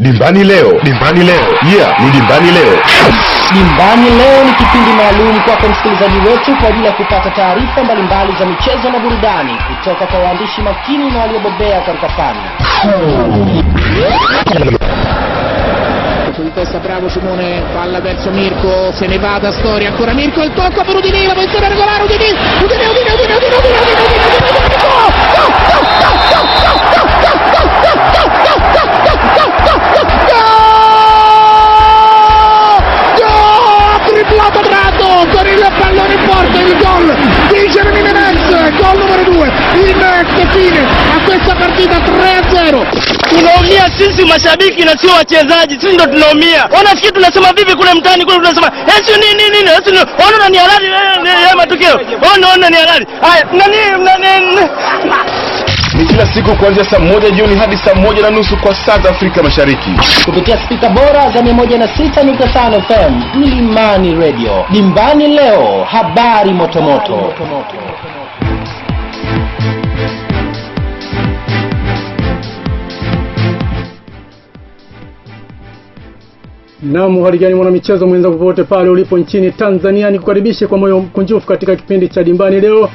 Dimbani leo. Yeah, ni Dimbani leo. Dimbani leo ni kipindi maalum kwa msikilizaji wetu kwa ajili ya kupata taarifa mbalimbali za michezo na burudani kutoka kwa waandishi makini na waliobobea katika fani. Sul bravo Simone, palla verso Mirko, se ne va da Storia, ancora Mirko, il tocco per Udinese, la posizione regolare, Udinese, triplato Prato con il pallone in porta, il gol di Jeremy Menez, gol numero 2, in fine a questa partita 3-0. Tunaumia sisi mashabiki na sio wachezaji, sisi ndo tunaumia. Wanafikiri tunasema vipi kule mtaani kule tunasema esi nini ona ni halali ya matukio. Ona ni halali. Haya nani Ni kila siku kuanzia saa 1 jioni hadi saa 1:30 kwa saa za Afrika Mashariki. Kupitia spika bora za 106.5 FM, Mlimani Radio. Dimbani leo, habari motomoto. Naam, haligani mwana michezo mwenza popote pale ulipo nchini Tanzania, nikukaribishe kwa moyo mkunjufu katika kipindi cha Dimbani leo.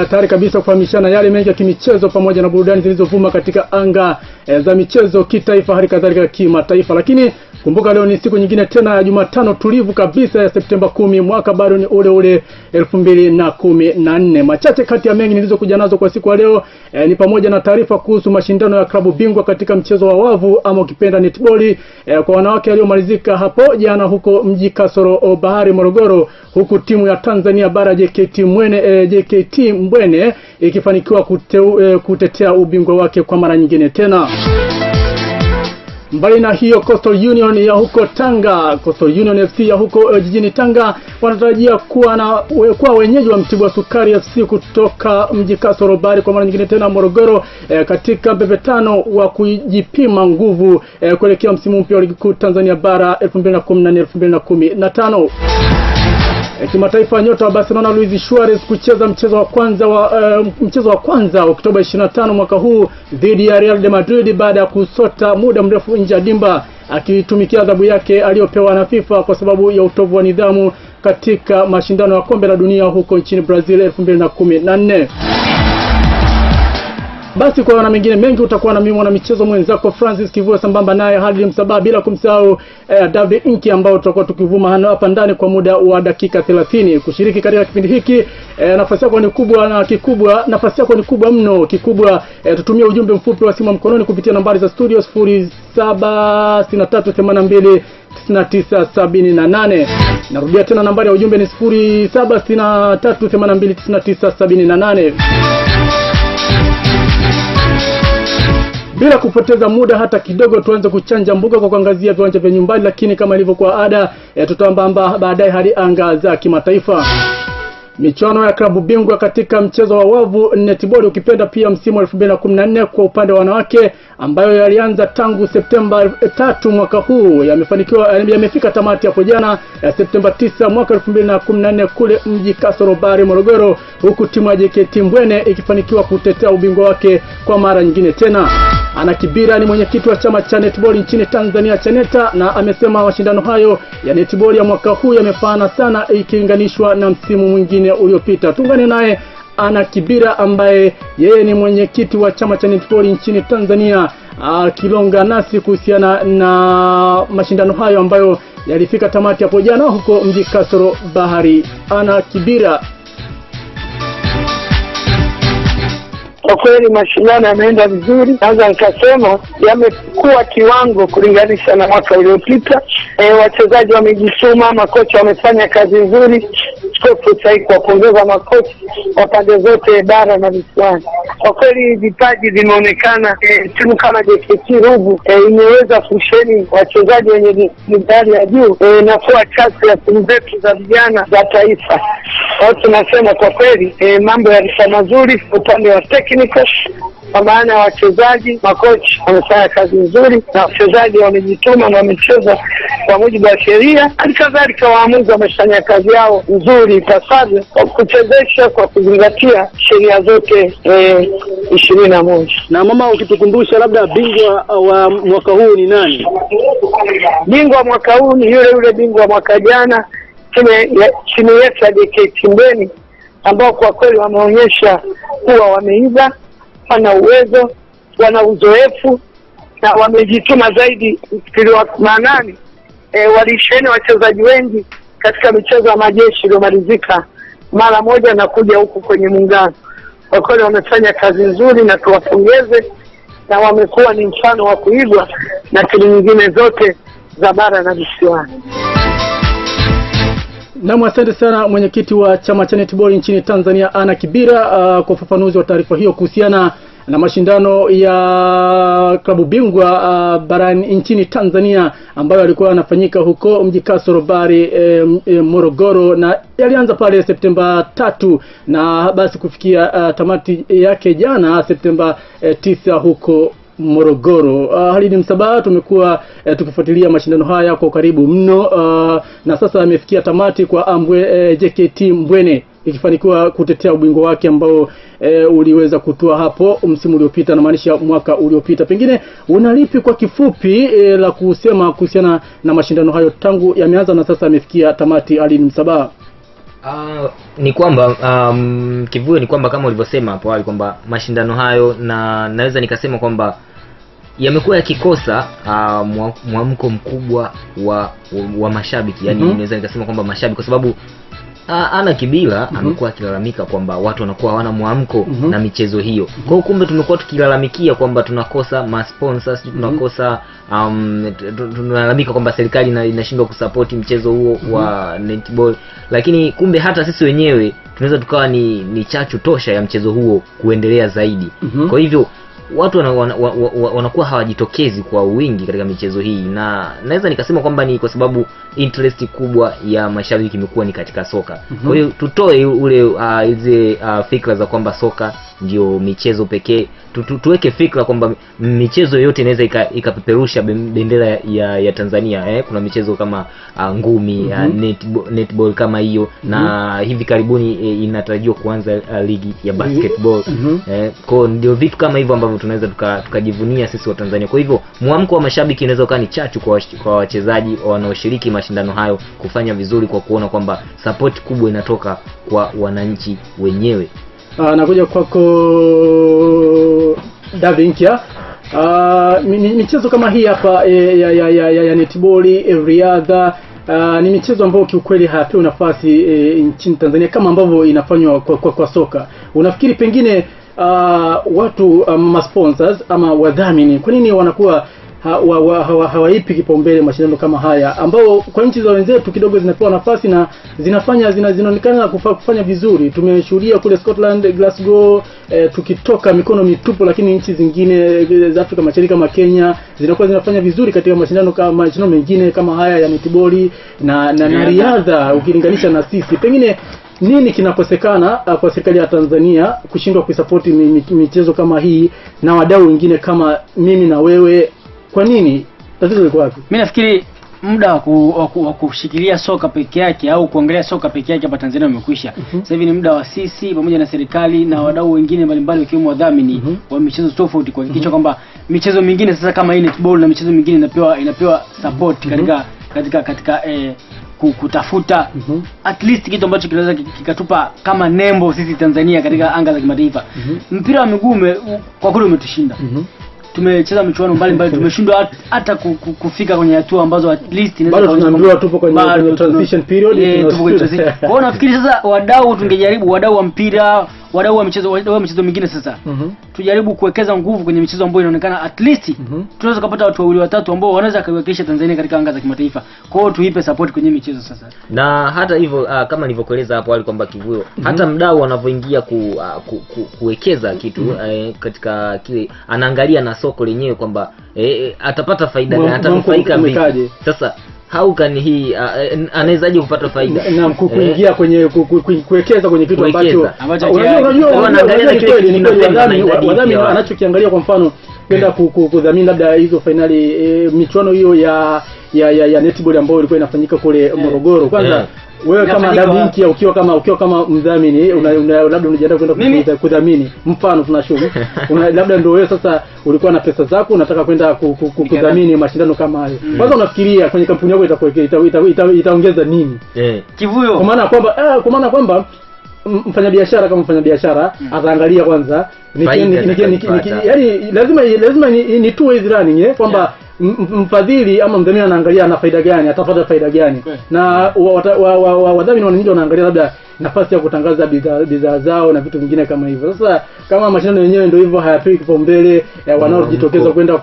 Tayari kabisa kufahamishana yale mengi ya kimichezo pamoja na burudani zilizovuma katika anga za michezo kitaifa hadi kadhalika kimataifa. Lakini kumbuka leo ni siku nyingine tena ya Jumatano tulivu kabisa ya Septemba 10, mwaka bado ni ule 2014. Machache kati ya mengi nilizokuja nazo kwa siku ya leo ni pamoja na taarifa kuhusu mashindano ya klabu bingwa katika mchezo wa wavu ama ukipenda netball kwa wanawake yaliyomalizika hapo jana huko mji Kasoro Bahari Morogoro, huku timu ya Tanzania bara JKT Mbwene ikifanikiwa kutetea ubingwa wake kwa mara nyingine tena. Mbali na hiyo, Coastal Union ya huko Tanga, Coastal Union FC ya huko jijini Tanga wanatarajia kuwa wenyeji wa Mtibwa Sukari FC kutoka mji Kasoro Bahari kwa mara nyingine tena Morogoro katika mbevetano wa kujipima nguvu kuelekea msimu mpya wa ligi kuu Tanzania bara 2014-2015. Kimataifa, nyota wa Barcelona Luis Suarez kucheza mchezo wa kwanza Oktoba 25 mwaka huu dhidi ya Real de Madrid baada ya kusota muda mrefu nje ya dimba akitumikia adhabu yake aliyopewa na FIFA kwa sababu ya utovu wa nidhamu katika mashindano ya kombe la dunia huko nchini Brazil 2014. Basi kwa wana mengine mengi utakuwa na mimi mwana michezo mwenzako Francis Kivua sambamba naye Hadli Msabaa, bila kumsahau David Inki ambao tutakuwa tukivuma hapa ndani kwa muda wa dakika 30. Kushiriki katika kipindi hiki nafasi yako ni kubwa mno. Tutumie ujumbe mfupi wa simu mkononi kupitia nambari za studio 0763829978. Narudia tena, nambari ya ujumbe ni 0763829978. Bila kupoteza muda hata kidogo, tuanze kuchanja mbuga kwa kuangazia viwanja vya nyumbani, lakini kama ilivyokuwa ada tutaambamba baadaye hadi anga za kimataifa. Michuano ya klabu bingwa katika mchezo wa wavu netball ukipenda pia msimu wa 2014 kwa upande wa wanawake ambayo yalianza tangu Septemba 3 mwaka huu yamefika tamati hapo jana Septemba 9 mwaka 2014 kule mji Kasoro Bahari Morogoro, huku timu ya JKT Mbwene ikifanikiwa kutetea ubingwa wake kwa mara nyingine tena. Ana Kibira ni mwenyekiti wa chama cha netball nchini Tanzania Chaneta, na amesema mashindano hayo ya netball ya mwaka huu yamefana sana ikilinganishwa na msimu mwingine uliopita. Tungane naye Ana Kibira ambaye yeye ni mwenyekiti wa chama cha netball nchini Tanzania akilonga nasi kuhusiana na mashindano hayo ambayo yalifika tamati hapo jana huko mji Kasoro Bahari. Ana Kibira: kwa kweli mashindano yameenda vizuri, naweza nikasema yamekuwa kiwango kulinganisha na mwaka uliopita. Wachezaji wamejituma, makocha wamefanya kazi nzuri. Chukua fursa hii kuwapongeza makocha wa pande zote bara na visiwani. Kwa kweli vipaji vimeonekana. Timu kama JKT Ruvu imeweza kusheni wachezaji wenye nidhamu ya juu na kuwa chachu ya timu zetu za vijana za taifa. Tunasema kwa kweli mambo yalikuwa mazuri upande wa technical, kwa maana ya wachezaji, makocha wamefanya kazi nzuri na wachezaji wamejituma na wamecheza kwa mujibu wa sheria. Halikadhalika waamuzi wamefanya kazi yao nzuri ipasavyo kwa kuchezesha kwa kuzingatia sheria zote 21. Na mama, ukitukumbusha labda bingwa wa mwaka huu ni nani? Bingwa mwaka huu ni yule bingwa mwaka jana, timu yetu ya JKT Mbweni, ambao kwa kweli wameonyesha kuwa wameiva, wana uwezo, wana uzoefu na wamejituma zaidi. Kwa maanani walisheni wachezaji wengi katika michezo ya majeshi iliyomalizika mara moja na kuja huku kwenye muungano. Kwa kweli wamefanya kazi nzuri na tuwapongeze, na wamekuwa ni mfano wa kuigwa na timu nyingine zote za bara na visiwani. Naam, asante sana mwenyekiti wa chama cha netball nchini Tanzania Ana Kibira kwa ufafanuzi wa taarifa hiyo kuhusiana na mashindano ya klabu bingwa barani nchini Tanzania ambayo yalikuwa yanafanyika huko mji Kasorobari Morogoro, na yalianza pale Septemba 3 na basi kufikia tamati yake jana Septemba 9 huko Morogoro. Halidi Msabaha, tumekuwa tukifuatilia mashindano haya kwa karibu mno, na sasa amefikia tamati kwa JKT Mbweni ikifanikiwa kutetea ubingwa wake ambao uliweza kutua hapo msimu uliopita, na maanisha mwaka uliopita. Pengine unalipi kwa kifupi la kusema kuhusiana na mashindano hayo tangu yameanza na sasa amefikia tamati, Halidi Msabaha? Ni kwamba kivue ni kwamba kama ulivyosema hapo awali kwamba mashindano hayo, na naweza nikasema kwamba yamekuwa yakikosa mwamko mkubwa wa mashabiki. Yaani naweza nikasema kwamba mashabiki, kwa sababu Ana Kibira amekuwa akilalamika kwamba watu wanakuwa hawana mwamko na michezo hiyo. Kwa hiyo kumbe tumekuwa tukilalamikia kwamba tunakosa sponsors, tunakosa tunalalamika kwamba serikali inashindwa kusupport mchezo huo wa netball, lakini kumbe hata sisi wenyewe tunaweza tukawa ni chachu tosha ya mchezo huo kuendelea zaidi. Kwa hivyo watu wanakuwa hawajitokezi kwa wingi katika michezo hii, na naweza nikasema kwamba ni kwa sababu interest kubwa ya mashabiki imekuwa ni katika soka. Kwa hiyo tutoe ule hizi fikra za kwamba soka ndio michezo pekee, tuweke fikra kwamba michezo yote inaweza ikapeperusha bendera ya Tanzania. Kuna michezo kama ngumi, netball kama hiyo, na hivi karibuni inatarajiwa kuanza ligi ya basketball. Kwa ndio vitu kama hivyo ambavyo tunaweza tukajivunia sisi wa Tanzania. Kwa hivyo mwamko wa mashabiki unaweza kuwa ni chachu kwa wachezaji wanaoshiriki mashindano hayo kufanya vizuri, kwa kuona kwamba support kubwa inatoka kwa wananchi wenyewe. Nakuja kwako Davinkia. Michezo kama hii hapa ya netball, riadha, ni michezo ambayo kiukweli hapewi nafasi nchini Tanzania kama ambavyo inafanywa kwa soka. Unafikiri pengine watu sponsors ama wadhamini, kwa nini wanakuwa hawaipi kipaumbele mashindano kama haya ambao kwa nchi za wenzetu kidogo zinapewa nafasi na zinaonekana kufanya vizuri? Tumeshuhudia kule Scotland, Glasgow, tukitoka mikono mitupu, lakini nchi zingine za Afrika Mashariki kama Kenya zinakuwa zinafanya vizuri katika mashindano mengine kama haya ya netball na riadha ukilinganisha na sisi. Pengine nini kinakosekana kwa serikali ya Tanzania kushindwa kuisapoti michezo kama hii na wadau wengine kama mimi na wewe? Kwa nini? Tatizo liko wapi? Mimi nafikiri muda wa kushikilia soka peke yake au kuongelea soka peke yake hapa Tanzania umekwisha. Sasa hivi ni muda wa sisi pamoja na serikali na wadau wengine mbalimbali wakiwemo wadhamini wa michezo tofauti kuhakikisha kwamba michezo mingine sasa kama hii netball na michezo mingine inapewa support katika kutafuta at least kitu ambacho kinaweza kikatupa kama nembo sisi Tanzania katika anga za kimataifa. Mpira wa miguu kwa kweli umetushinda. Tumecheza michuano mbalimbali, tumeshindwa hata kufika kwenye hatua ambazo at least bado tunaambiwa tupo kwenye transition period. Kwa hiyo nafikiri sasa wadau tungejaribu, wadau wa mpira, wadau wa michezo mingine sasa tujaribu kuwekeza nguvu kwenye michezo ambayo inaonekana at least tunaweza kupata watu wawili watatu ambao wanaweza kuwakilisha Tanzania katika anga za kimataifa. Kwa hiyo tuipe support kwenye michezo sasa. Na hata hivyo kama nilivyokueleza hapo awali kwamba kivuyo hata mdau anavyoingia kuwekeza kitu katika kile anaangalia na soko lenyewe kwamba atapata faida gani, atanufaika vipi. Sasa how can he anawezaje kupata faida na kuingia kwenye kuwekeza kwenye kitu ambacho unajua wadhamini anachokiangalia. Kwa mfano kwenda kudhamini labda hizo finali michuano hiyo ya netball ambayo ilikuwa inafanyika kule Morogoro. Kwanza wewe kama Dabinki ukiwa kama mdhamini labda unajiandaa kwenda kudhamini, mfano tunashumu labda ndio wewe sasa ulikuwa na pesa zako unataka kwenda kudhamini mashindano kama hayo. Kwanza unafikiria kwenye kampuni yako itaongeza nini? Kivuyo. Kwa maana kwamba mfanyabiashara ataangalia kwanza yani lazima ni two ways running kwamba mfadhili ama mdhamini anaangalia ana faida gani, atapata faida gani, na wadhamini wananchi wanaangalia labda nafasi ya kutangaza bidhaa zao na vitu vingine kama hivyo. Sasa kama mashindano yenyewe ndio hivyo hayapewi kipaumbele, wanaojitokeza kwenda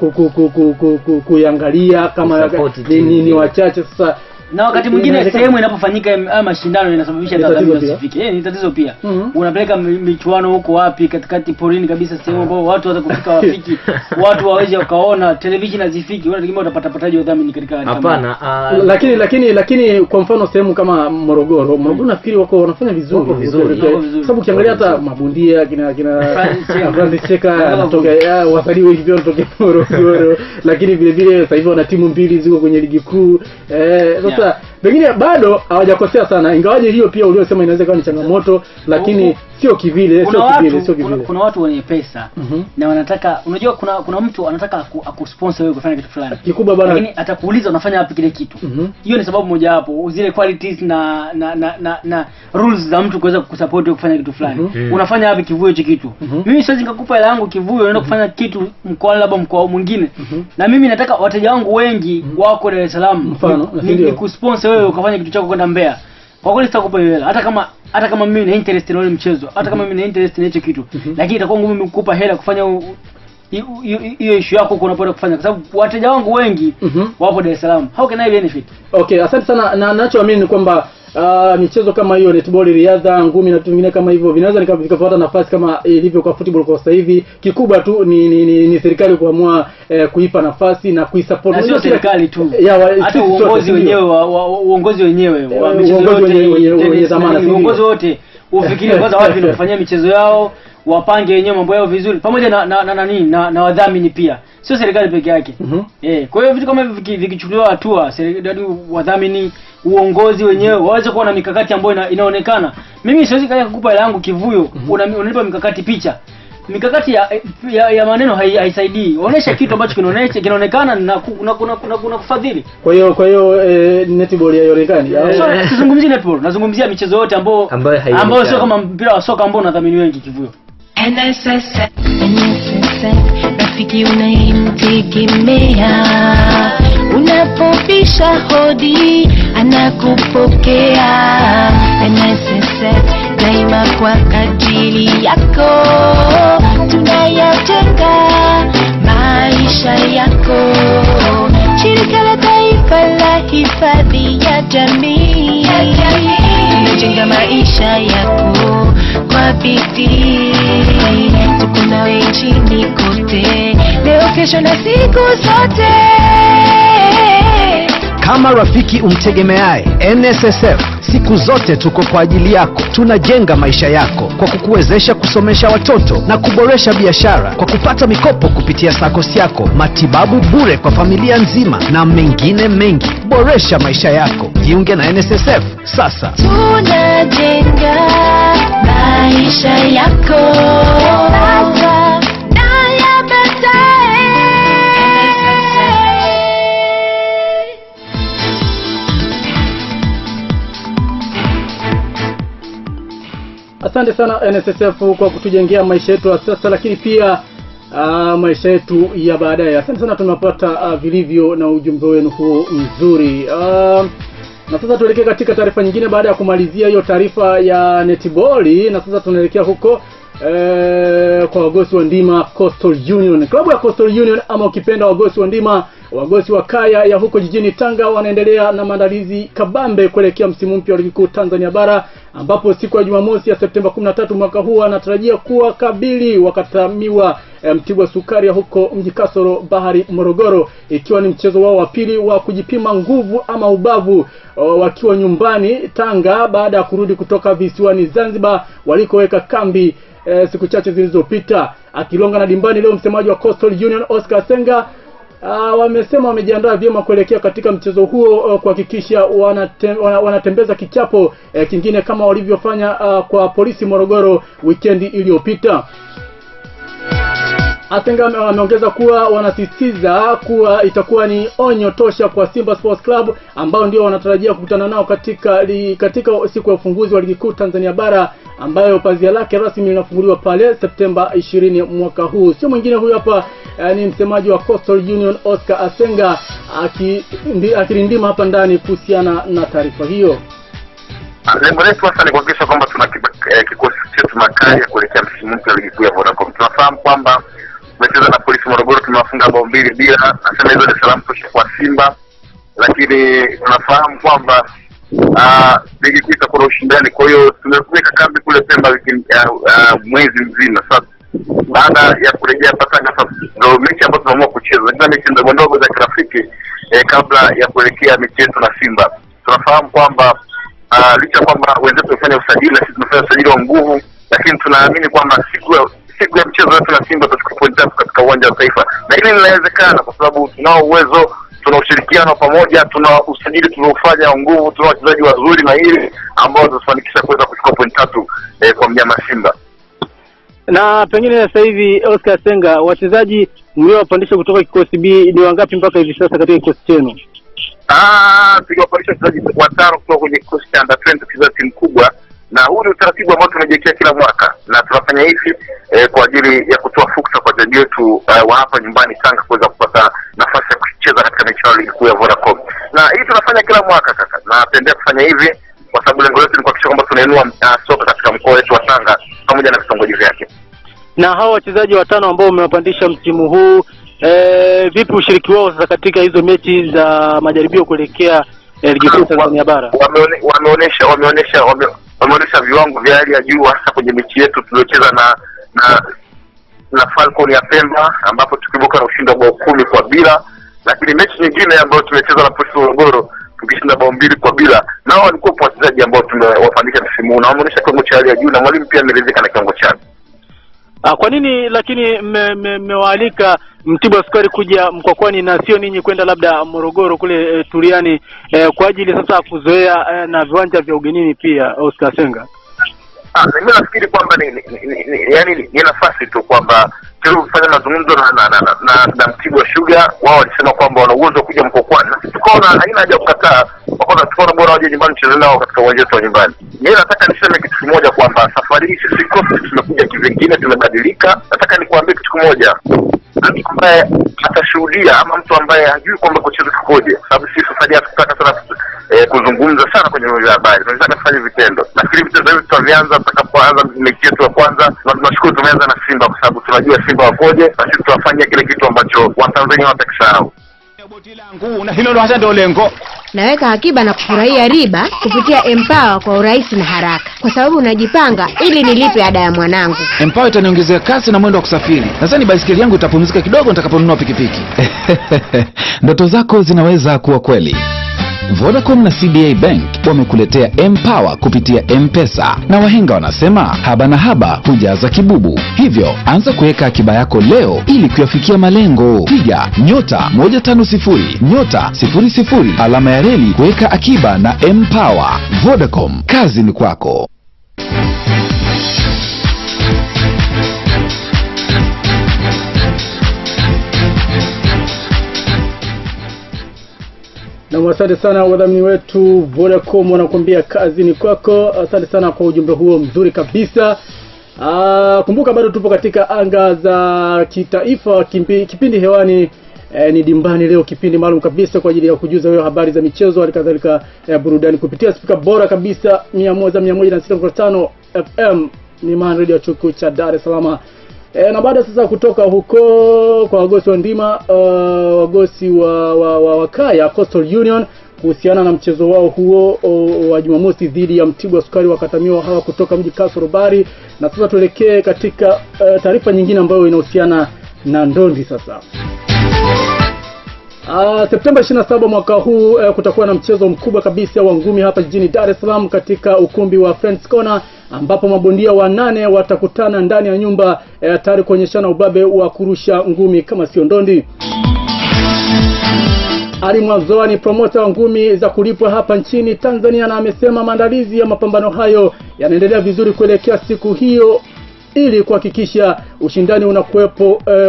kuangalia kama ni wachache. Sasa na wakati mwingine sehemu inapofanyika mashindano inasababisha tatizo usifike. Ni tatizo pia. Unapeleka michuano huko wapi katikati porini kabisa, sehemu ambao watu watakufika wafiki, watu waweze wakaona, television hazifiki. Unategemea utapataje udhamini katika hapana. Lakini kwa mfano sehemu kama Morogoro nafikiri wako wanafanya vizuri. Sababu ukiangalia hata mabundia kina Francis Cheka anatoka watalii wengi pia wanatoka Morogoro, lakini vile vile sasa hivi wana timu mbili ziko kwenye ligi kuu. Sasa pengine bado hawajakosea sana, ingawaje hiyo pia uliosema inaweza kuwa ni changamoto, lakini sio kivile. Kuna watu wenye pesa na wanataka, unajua kuna mtu anataka akusponsor wewe kufanya kitu fulani kikubwa bana, lakini atakuuliza unafanya wapi kile kitu. Hiyo ni sababu moja hapo, zile qualities na rules za mtu kuweza kukusupport kufanya kitu fulani. Unafanya wapi kivuyo hicho kitu? Mimi siwezi nikakupa hela yangu kivuyo unaenda kufanya kitu mkoa labda mkoa mwingine, na mimi nataka wateja wangu wengi wako Dar es Salaam, mfano ni kusponsor wewe ukafanya kitu chako kwenda Mbeya. Kwa kweli sitakupa hiyo hela, hata kama mimi na interest na ule mchezo, hata kama mimi na interest na hicho kitu, lakini itakuwa ngumu mimi kukupa hela kufanya hiyo issue yako unapotaka kufanya, kwa sababu wateja wangu wengi wapo Dar es Salaam. How can I benefit? Okay, asante sana. Na ninachoamini ni kwamba michezo kama hiyo, netball, riadha, ngumi na vitu vingine kama hivyo vinaweza nikapata nafasi kama ilivyo kwa football kwa sasa hivi. Kikubwa tu ni serikali kuamua kuipa nafasi na kuisupport. Sio serikali tu, hata uongozi wenyewe wa michezo wenye zamana, uongozi wote ufikirie kwanza wapi ndio kufanyia michezo yao, wapange wenyewe mambo yao vizuri, pamoja na wadhamini pia, sio serikali peke yake. Kwa hiyo vitu kama hivi vikichukuliwa hatua, serikali, wadhamini, uongozi wenyewe waweze kuwa na mikakati ambayo inaonekana. Mimi siwezi kaya kukupa hela yangu kivuyo, unanipa mikakati picha. Mikakati ya maneno haisaidii. Onesha kitu ambacho kinaonekana na kuna kufadhili. Kwa hiyo netball haionekani. So sizungumzie netball, nazungumzia michezo yote ambayo sio kama mpira wa soka ambao unadhamini wengi kivuyo. NSSF rafiki unayemtegemea, unapopisha hodi anakupokea. NSSF daima kwa ajili yako, tunayajenga maisha yako. Shirika la Taifa la Hifadhi ya Jamii, tunajenga maisha yako kwa bidii. Tuko nawe nchini kote, leo, kesho na siku zote. Kama rafiki umtegemeaye, NSSF siku zote tuko kwa ajili yako. Tunajenga maisha yako kwa kukuwezesha kusomesha watoto na kuboresha biashara kwa kupata mikopo kupitia SACCOS yako, matibabu bure kwa familia nzima na mengine mengi. Boresha maisha yako, jiunge na NSSF sasa. Tunajenga maisha yako sasa na ya baadaye. Asante sana NSSF kwa kutujengea maisha yetu ya sasa, lakini pia maisha yetu ya baadaye. Asante sana, tunapata vilivyo na ujumbe wenu huo mzuri. Na sasa tuelekee katika taarifa nyingine baada ya kumalizia hiyo taarifa ya netball, na sasa tunaelekea huko kwa Wagosi wa Ndima Coastal Union. Klabu ya Coastal Union ama ukipenda Wagosi wa Ndima, Wagosi wa Kaya ya huko jijini Tanga wanaendelea na maandalizi kabambe kuelekea msimu mpya wa ligi kuu Tanzania bara, ambapo siku ya Jumamosi ya Septemba 13 mwaka huu anatarajia kuwa kabili wakatamiwa Mtibwa Sukari ya huko Mji Kasoro Bahari Morogoro, ikiwa ni mchezo wao wa pili wa kujipima nguvu ama ubavu wakiwa nyumbani Tanga baada ya kurudi kutoka visiwani Zanzibar walikoweka kambi siku chache zilizopita. Akilonga na dimbani leo, msemaji wa Coastal Union Oscar Asenga wamesema wamejiandaa vyema kuelekea katika mchezo huo kuhakikisha wanatembeza kichapo kingine kama walivyofanya kwa Polisi Morogoro wikendi iliyopita. Asenga ameongeza kuwa wanasisitiza kuwa itakuwa ni onyo tosha kwa Simba Sports Club ambao ndio wanatarajia kukutana nao katika siku ya ufunguzi wa ligi kuu Tanzania bara ambayo pazia lake rasmi linafunguliwa pale Septemba 20 mwaka huu. Sio mwingine huyu hapa ni msemaji wa Coastal Union Oscar Asenga akirindima hapa ndani kuhusiana na taarifa hiyo. Lengo letu hasa ni kuhakikisha kwamba tuna kikosi chetu makali ya kuelekea msimu mpya wa ligi kuu ya Vodacom. Tunafahamu kwamba tumecheza na Polisi Morogoro, tumewafunga bao 2 bila. Nasema hizo ni salamu tosha kwa Simba, lakini tunafahamu kwamba ligi kuu itakuwa na ushindani. Kwa hiyo tumeweka kambi kule Pemba mwezi mzima. Sasa baada ya kurejea Tanga, sasa ndio mechi ambazo tunaamua kucheza. Ndio mechi ndogo za kirafiki kabla ya kuelekea mechi yetu na Simba. Tunafahamu kwamba licha kwamba wenzetu wamefanya usajili na sisi tumefanya usajili wa nguvu, lakini tunaamini kwamba siku ya mchezo wetu na Simba tutachukua pointi katika uwanja wa Taifa. Na hili linawezekana kwa sababu tunao uwezo, tuna ushirikiano pamoja, tuna usajili tunaofanya wa nguvu, tuna wachezaji wazuri na hili ambao tutafanikisha kuweza kuchukua pointi 3 kwa mnyama Simba. Na pengine sasa hivi Oscar Asenga, wachezaji mliowapandisha kutoka kikosi B ni wangapi mpaka hivi sasa katika kikosi chenu? Tuliwapandisha wachezaji 5 kutoka kwenye kikosi cha under 20 kizazi timu kubwa, na huu ni utaratibu ambao tunajiwekea kila mwaka, na tunafanya hivi kwa ajili ya kutoa fursa kwa wachezaji wetu wa hapa nyumbani Tanga kuweza kupata nafasi ya kucheza katika mechi ya ligi kuu ya Vodacom. Na hii tunafanya kila mwaka kaka, na tuendelea kufanya hivi kwa sababu lengo letu ni kuhakikisha kwamba tunainua soka katika mkoa wetu wa Tanga pamoja na vitongoji vyake. Na hao wachezaji 5 ambao umewapandisha msimu huu, vipi ushiriki wao sasa katika hizo mechi za majaribio kuelekea ligi kuu Tanzania bara? Wameonyesha viwango vya hali ya juu, hasa kwenye mechi yetu tuliocheza na Falcon ya Pemba ambapo tukibuka na ushindi wa bao 10 bila. Lakini mechi nyingine ambayo tumecheza na Polisi Morogoro tukishinda bao 2 bila, nao walikuwa wachezaji ambao tumewapandisha msimu huu na wameonyesha kiwango cha hali ya juu, na mwalimu pia ameridhika na kiwango chake. Kwa nini lakini mmewaalika Mtibwa Sukari kuja Mkwakwani na sio ninyi kwenda labda Morogoro kule Turiani kwa ajili sasa kuzoea na viwanja vya ugenini pia, Oscar Asenga? Mimi nafikiri kwamba ni nafasi tu kwamba tulifanya mazungumzo na Mtibwa Sugar. Wao walisema kwamba wana uwezo kuja Mkwakwani, na tukaona haina haja kukataa, kwa tukaona bora waje nyumbani cheze nao katika uwanja wetu wa nyumbani. Mimi nataka niseme kitu kimoja kwamba safari hii sisi kosi tumekuja kivingine, tumebadilika. Nataka nikwambie kitu kimoja, mtu ambaye atashuhudia ama mtu ambaye hajui kwamba kucheza kikoje, sababu sisi safari hatutaka sana kuzungumza sana kwenye vyombo vya habari, tunataka kufanya vitendo. Nafikiri vitendo hivi tutaanza tutakapoanza mechi yetu ya kwanza, na tunashukuru tumeanza na Simba kwa sababu tunajua Simba wakoje, na sisi tutafanya kile kitu ambacho Watanzania watakisahau. Na hilo ndo hasa ndio lengo. Naweka akiba na kufurahia riba kupitia Empower kwa urahisi na haraka, kwa sababu unajipanga ili nilipe ada ya mwanangu. Empower itaniongezea kasi na mwendo wa kusafiri. Nadhani baisikeli yangu itapumzika kidogo nitakaponunua pikipiki. Ndoto zako zinaweza kuwa kweli. Vodacom na CBA Bank wamekuletea Empower kupitia M-Pesa, na wahenga wanasema haba na haba hujaza kibubu. Hivyo anza kuweka akiba yako leo ili kuyafikia malengo. Piga *150*00 alama ya reli kuweka akiba na Empower. Vodacom, kazi ni kwako. Na asante sana wadhamini wetu Vodacom, wanakuambia kazi ni kwako. Asante sana kwa ujumbe huo mzuri kabisa. Kumbuka bado tupo katika anga za kitaifa, kipindi hewani ni Dimbani leo, kipindi maalum kabisa kwa ajili ya kujuza wewe habari za michezo, halikadhalika burudani kupitia speaker bora kabisa 106.5 FM ni Man Radio Chuku cha Dar es Salaam. Na baada sasa kutoka huko kwa wagosi wa ndima, wagosi wa Kaya Coastal Union kuhusiana na mchezo wao huo wa Jumamosi dhidi ya Mtibwa Sukari wakatamiwa hawa kutoka mji Kasorobari. Na sasa tuelekee katika taarifa nyingine ambayo inahusiana na ndondi sasa. Septemba 27 mwaka huu kutakuwa na mchezo mkubwa kabisa wa ngumi hapa jijini Dar es Salaam katika ukumbi wa Friends Corner, ambapo mabondia 8 watakutana ndani ya nyumba tayari kuonyeshana ubabe wa kurusha ngumi kama sio ndondi. Ali Mwanzoa ni promoter wa ngumi za kulipwa hapa nchini Tanzania, na amesema maandalizi ya mapambano hayo yanaendelea vizuri kuelekea siku hiyo ili kuhakikisha ushindani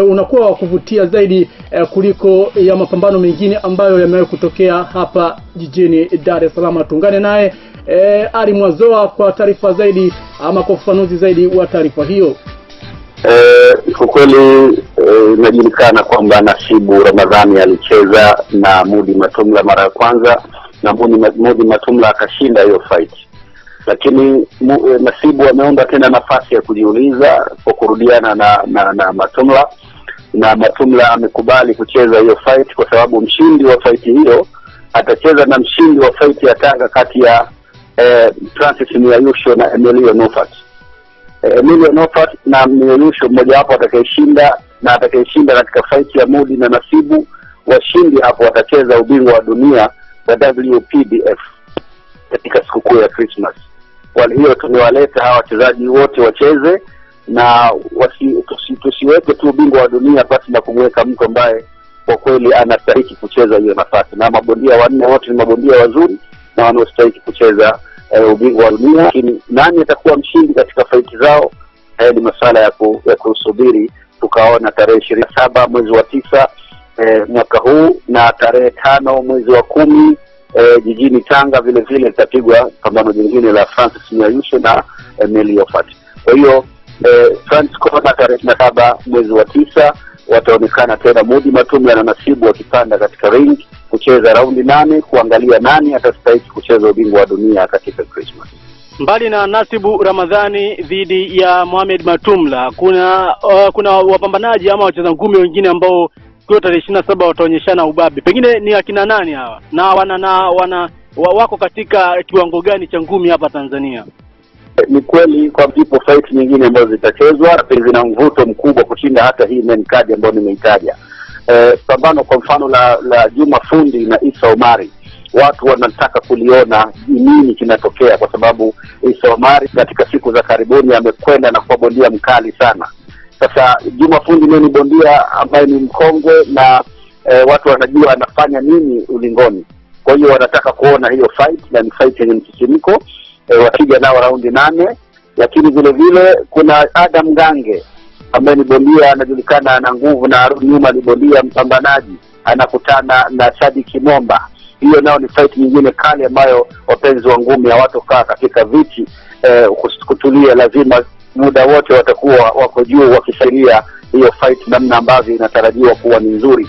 unakuwa wa kuvutia zaidi kuliko ya mapambano mengine ambayo yamewahi kutokea hapa jijini Dar es Salaam. Tuungane naye Ali Mwanzoa kwa taarifa zaidi ama kwa ufafanuzi zaidi wa taarifa hiyo. Kwa kweli inajulikana kwamba Nasibu Ramadhani alicheza na Mudi Matumla mara ya kwanza na Mudi Matumla akashinda hiyo fight. Lakini Nasibu ameomba tena nafasi ya kujiuliza kwa kurudiana na Matumla, na Matumla amekubali kucheza hiyo fight kwa sababu mshindi wa fight hiyo atacheza na mshindi wa fight ya Tanga kati ya Francis Miyayusho na Emilio Nofat. Emilio Nofat na Miyayusho mmoja wapo atakayeshinda, na atakayeshinda katika fight ya Mudi na Nasibu, washindi hapo watacheza ubingwa wa dunia wa WPBF katika sikukuu ya Christmas. Kwa hiyo tumewaleta hawa wachezaji wote wacheze, na tusiweke tu ubingwa wa dunia basi na kumweka mtu ambaye kwa kweli anastahili kucheza hiyo nafasi. Na mabondia 4 wote ni mabondia wazuri na wanaostahili kucheza ubingwa wa dunia. Lakini nani atakuwa mshindi katika fight zao ni masuala ya kusubiri tukaona tarehe 27 mwezi wa 9 mwaka huu, na tarehe 5 mwezi wa 10 jijini Tanga vile vile litapigwa pambano jingine la Francis Miyayusho na Emilio Nofat. Kwa hiyo Friends Corner tarehe 27 mwezi wa 9 wataonekana tena Mudi Matumla na Nasibu wakipanda katika ring kucheza raundi 8 kuangalia nani atastahili kucheza ubingwa wa dunia katika Christmas. Mbali na Nasibu Ramadhani dhidi ya Mohamed Matumla, kuna wapambanaji ama wacheza ngumi wengine ambao kwa tarehe 27 wataonyeshana ubabe. Pengine ni akina nani hawa? Na wako katika kiwango gani cha ngumi hapa Tanzania? Ni kweli kwa zipo fight nyingine ambazo zitachezwa zina mvuto mkubwa kushinda hata hii main card ambayo nimeitaja. Pambano kwa mfano la Juma Fundi na Isa Omari, watu wanataka kuliona nini kinatokea, kwa sababu Isa Omari katika siku za karibuni amekwenda na kuwa bondia mkali sana. Sasa Juma Fundi ni bondia ambaye ni mkongwe na watu wanajua anafanya nini ulingoni. Kwa hiyo wanataka kuona hiyo fight, na ni fight yenye msisimko. Wakija nao raundi 8. Lakini vile vile kuna Adam Gange ambaye ni bondia anajulikana na nguvu, na Harun Nyuma ni bondia mpambanaji, anakutana na Sadi Kimomba. Hiyo nao ni fight nyingine kali ambayo wapenzi wa ngumi hawatokaa katika viti kutulia, lazima muda wote watakuwa wako juu wakisaidia hiyo fight namna ambavyo inatarajiwa kuwa ni nzuri.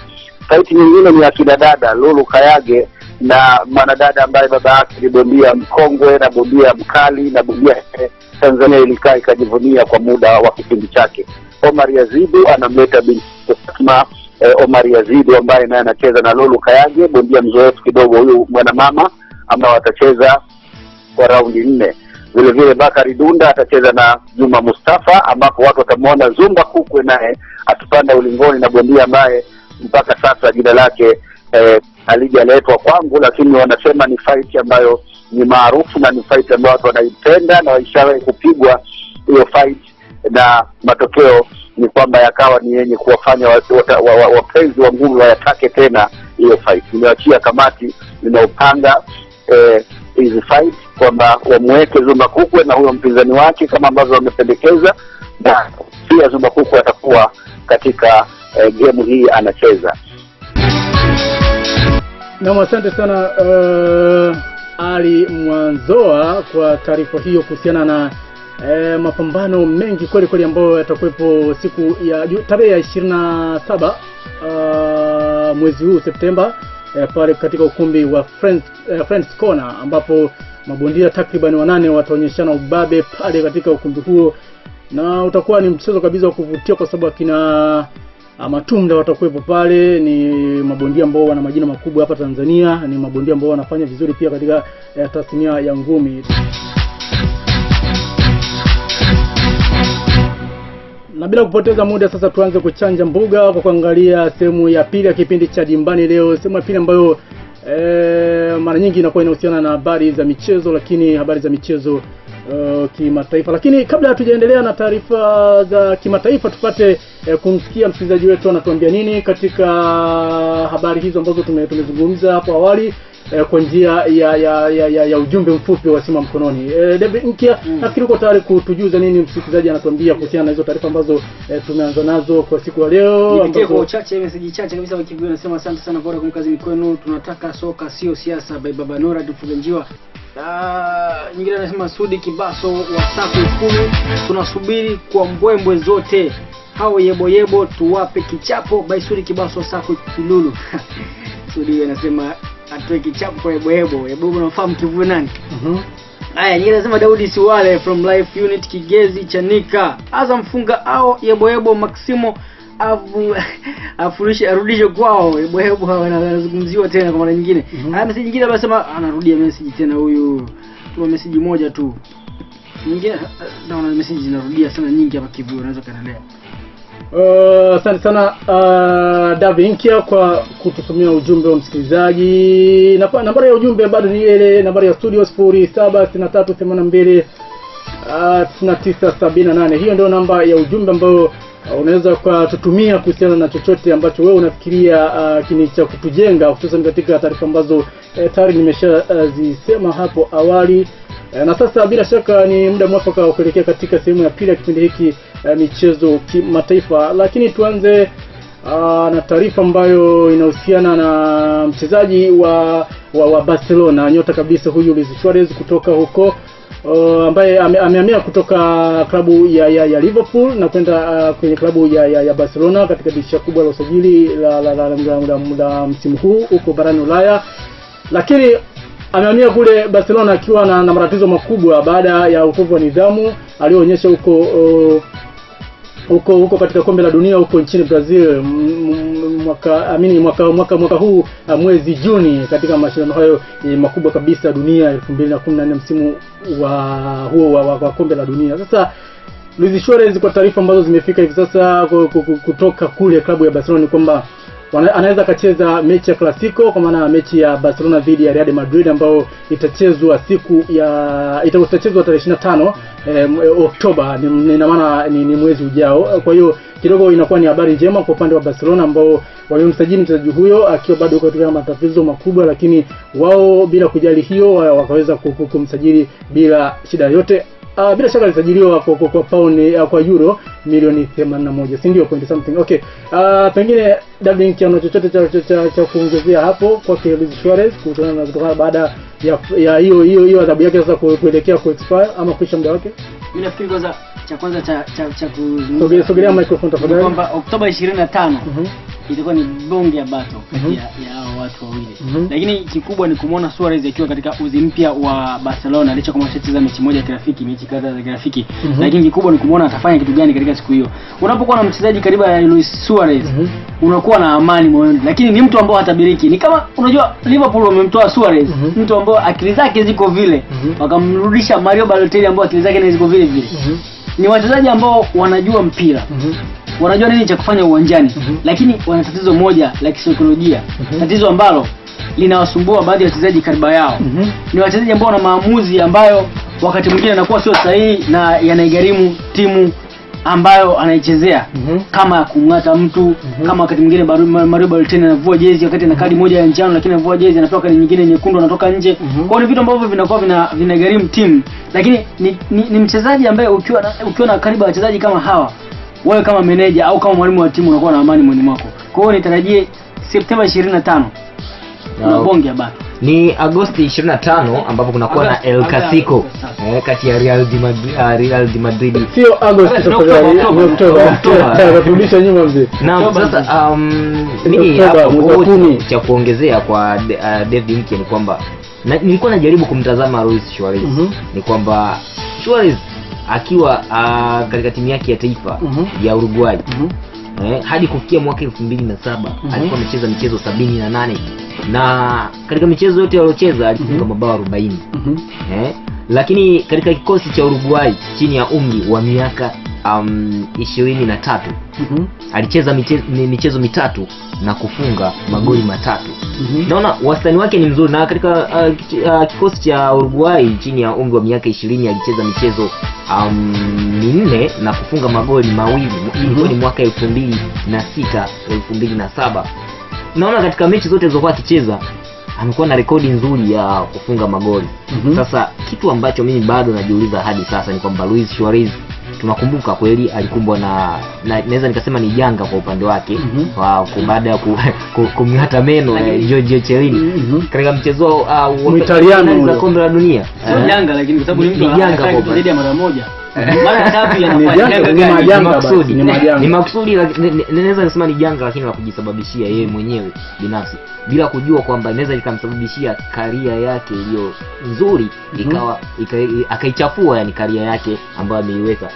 Fight nyingine ni akina dada Lulu Kayage na mwanadada ambaye baba yake ni bondia mkongwe na bondia mkali, na bondia Tanzania ilikaa ikajivunia kwa muda wa kipindi chake. Omar Yazidu anamleta binti Fatma Omar Yazidu ambaye naye anacheza na Lulu Kayage, bondia mzoefu kidogo huyu mwanamama, ambao watacheza kwa raundi 4. Vile vile Bakari Dunda atacheza na Juma Mustafa, ambapo watu watamuona Zumba Kukwe naye atupanda ulingoni, na bondia ambaye mpaka sasa jina lake halijaletwa kwangu, lakini wanasema ni fight ambayo ni maarufu na ni fight ambayo watu wanaipenda na waishawahi kupigwa hiyo fight, na matokeo ni kwamba yakawa ni yenye kuwafanya wapenzi wa ngumi wayatake tena hiyo fight. Nimeachia kamati inaopanga hizi fight kwamba wamweke Zumba Kukwe na huyo mpinzani wake kama ambavyo wamependekeza, na pia Zumba Kukwe atakuwa katika game hii anacheza. Na asante sana Ali Mwanzoa kwa taarifa hiyo kuhusiana na mapambano mengi kweli kweli ambayo yatakuwepo siku ya tarehe ya 27 mwezi huu Septemba pale katika ukumbi wa Friends Corner, ambapo mabondia takriban 8 wataonyeshana ubabe pale katika ukumbi huo, na utakuwa ni mchezo kabisa wa kuvutia kwa sababu kina Matumla watakuwepo pale. Ni mabondia ambao wana majina makubwa hapa Tanzania, ni mabondia ambao wanafanya vizuri pia katika tasnia ya ngumi. Na bila kupoteza muda sasa tuanze kuchanja mbuga kwa kuangalia sehemu ya pili ya kipindi cha Dimbani leo. Sehemu ya pili ambayo mara nyingi inakuwa inahusiana na habari za michezo, lakini habari za michezo kimataifa. Lakini kabla hatujaendelea na taarifa za kimataifa, tupate kumsikia msikilizaji wetu anatuambia nini katika habari hizo ambazo tumezungumza hapo awali kwa njia ya ujumbe mfupi wa simu mkononi. David Nkia, nafikiri uko tayari kutujuza nini msikilizaji anatuambia kuhusiana na hizo taarifa ambazo tumeanza nazo kwa siku ya leo. Nipitie kwa uchache message chache kabisa wa Kivu. Nasema asante sana kwa kumkazi kwenu. Tunataka soka sio siasa by Baba Nora Tufugenjiwa. Nyingine anasema Sudi Kibaso wa Saku Ikulu, tunasubiri kwa mbwembwe zote hao yebo tuwape kichapo by Sudi Kibaso Saku Ikulu. Sudi anasema atoe kichapo kwa yebo unafahamu Kivu nani? Haya, nyingine anasema Daudi Siwale from Life Unit Kigezi Chanika, Azam funga au yebo Maximo afurishe arudishe kwao. Yebo anazungumziwa tena kwa mara nyingine. Haya, message nyingine anasema anarudia message tena huyu. Tuma message moja tu. Nyingine naona message zinarudia sana nyingi hapa Kivu, unaweza kaendelea. Asante sana David Nkia kwa kutusomea ujumbe wa msikilizaji. Nambari ya ujumbe bado ni ile nambari ya studio 076382 9978. Hiyo ndio namba ya ujumbe ambayo unaweza kututumia kuhusiana na chochote ambacho wewe unafikiria kini cha kutujenga, hususan katika taarifa ambazo tayari nimeshazisema hapo awali. Na sasa bila shaka ni muda mwafaka wa kuelekea katika sehemu ya pili ya kipindi hiki michezo kimataifa. Lakini tuanze na taarifa ambayo inahusiana na mchezaji wa Barcelona, nyota kabisa huyu Luis Suarez kutoka huko ambaye amehamia kutoka klabu ya Liverpool na kwenda kwenye klabu ya Barcelona katika dirisha kubwa la usajili la msimu huu huko barani Ulaya. Lakini amehamia kule Barcelona akiwa na matatizo makubwa baada ya utovu wa nidhamu aliyoonyesha huko katika kombe la dunia huko nchini Brazil mwaka huu mwezi Juni, katika mashindano hayo makubwa kabisa dunia 2014, msimu wa kombe la dunia. Sasa Luis Suarez, kwa taarifa ambazo zimefika hivi sasa kutoka kule klabu ya Barcelona, ni kwamba anaweza kacheza mechi ya Clasico, kwa maana mechi ya Barcelona dhidi ya Real Madrid ambao itachezwa tarehe 25 Oktoba, ina maana ni mwezi ujao. Kwa hiyo kidogo inakuwa ni habari njema kwa upande wa Barcelona ambao wamemsajili mchezaji huyo akiwa bado katika matatizo makubwa, lakini wao bila kujali hiyo wakaweza kumsajili bila shida yote. Bila shaka alisajiliwa kwa pound kwa euro milioni 81, si ndio point something. Okay. Pengine David Nkia chochote cha kuongezea hapo kwa Luis Suarez kutokana baada ya hiyo adhabu yake sasa kuelekea ku expire ama kuisha muda wake? Mimi nafikiri kwanza cha sogelea microphone tafadhali, kwamba Oktoba 25 itakuwa ni bonge ya battle kati ya hao watu wawili. Lakini kikubwa ni kumuona Suarez akiwa katika uzi mpya wa Barcelona, licha kama ameshacheza mechi moja ya kirafiki, mechi kadhaa za kirafiki. Lakini kikubwa ni kumuona atafanya kitu gani katika siku hiyo. Unapokuwa na mchezaji karibu ya Luis Suarez, unakuwa na amani moyoni. Lakini ni mtu ambaye hatabiriki. Ni kama unajua Liverpool wamemtoa Suarez, mtu ambaye akili zake ziko vile, wakamrudisha Mario Balotelli ambaye akili zake ziko vile vile. Ni wachezaji ambao wanajua mpira. Wanajua nini cha kufanya uwanjani, lakini wana tatizo moja la kisaikolojia. Tatizo ambalo linawasumbua baadhi ya wachezaji karibu yao. Ni wachezaji ambao wana maamuzi ambayo wakati mwingine yanakuwa sio sahihi na yanaigharimu timu ambayo anaichezea, kama kumngata mtu, kama wakati mwingine Mario Balotelli anavua jezi wakati ana kadi moja ya njano, lakini anavua jezi anapewa kadi nyingine nyekundu anatoka nje. Kwa hiyo vitu ambavyo vinakuwa vinagharimu timu, lakini ni mchezaji ambaye ukiwa na karibu wachezaji kama hawa, wewe kama meneja au kama mwalimu wa timu unakuwa na amani moyoni mwako. Kwa hiyo nitarajie Septemba 25 na bonge bado. Ni Agosti 25 ambapo kunakuwa na El Clasico kati ya Real de Madrid. Sio Agosti tafadhali, Oktoba. Turudisha nyuma mzee. Naam, sasa mimi hapo cha kuongezea kwa David Nkia ni kwamba nilikuwa najaribu kumtazama Luis Suarez. Ni kwamba Suarez akiwa katika timu yake ya taifa ya Uruguay hadi kufikia mwaka 2007 alikuwa amecheza michezo 78 na katika michezo yote aliyocheza alifunga mabao 40. Lakini katika kikosi cha Uruguay chini ya umri wa miaka 23. Alicheza michezo mitatu na kufunga magoli matatu. Naona wastani wake ni mzuri, na katika kikosi cha Uruguay chini ya umri wa miaka 20 alicheza michezo 4 na kufunga magoli mawili. Ilikuwa ni mwaka 2006 2007. Naona katika mechi zote zilizokuwa akicheza amekuwa na rekodi nzuri ya kufunga magoli. Sasa kitu ambacho mimi bado najiuliza hadi sasa ni kwamba Luis Suarez, tunakumbuka kweli alikumbwa na naweza nikasema ni janga kwa upande wake baada ya kumng'ata meno Giorgio Chiellini katika mchezo wa Italiano za kombe la dunia. Janga, lakini kwa sababu ni mtu janga kwa zaidi ya mara moja. Mara tatu ni maksudi, naweza kusema ni janga, lakini la kujisababishia yeye mwenyewe binafsi bila kujua kwamba inaweza ikamsababishia karia yake iliyo nzuri ikawa akaichafua, yani karia yake ambayo ameiweka.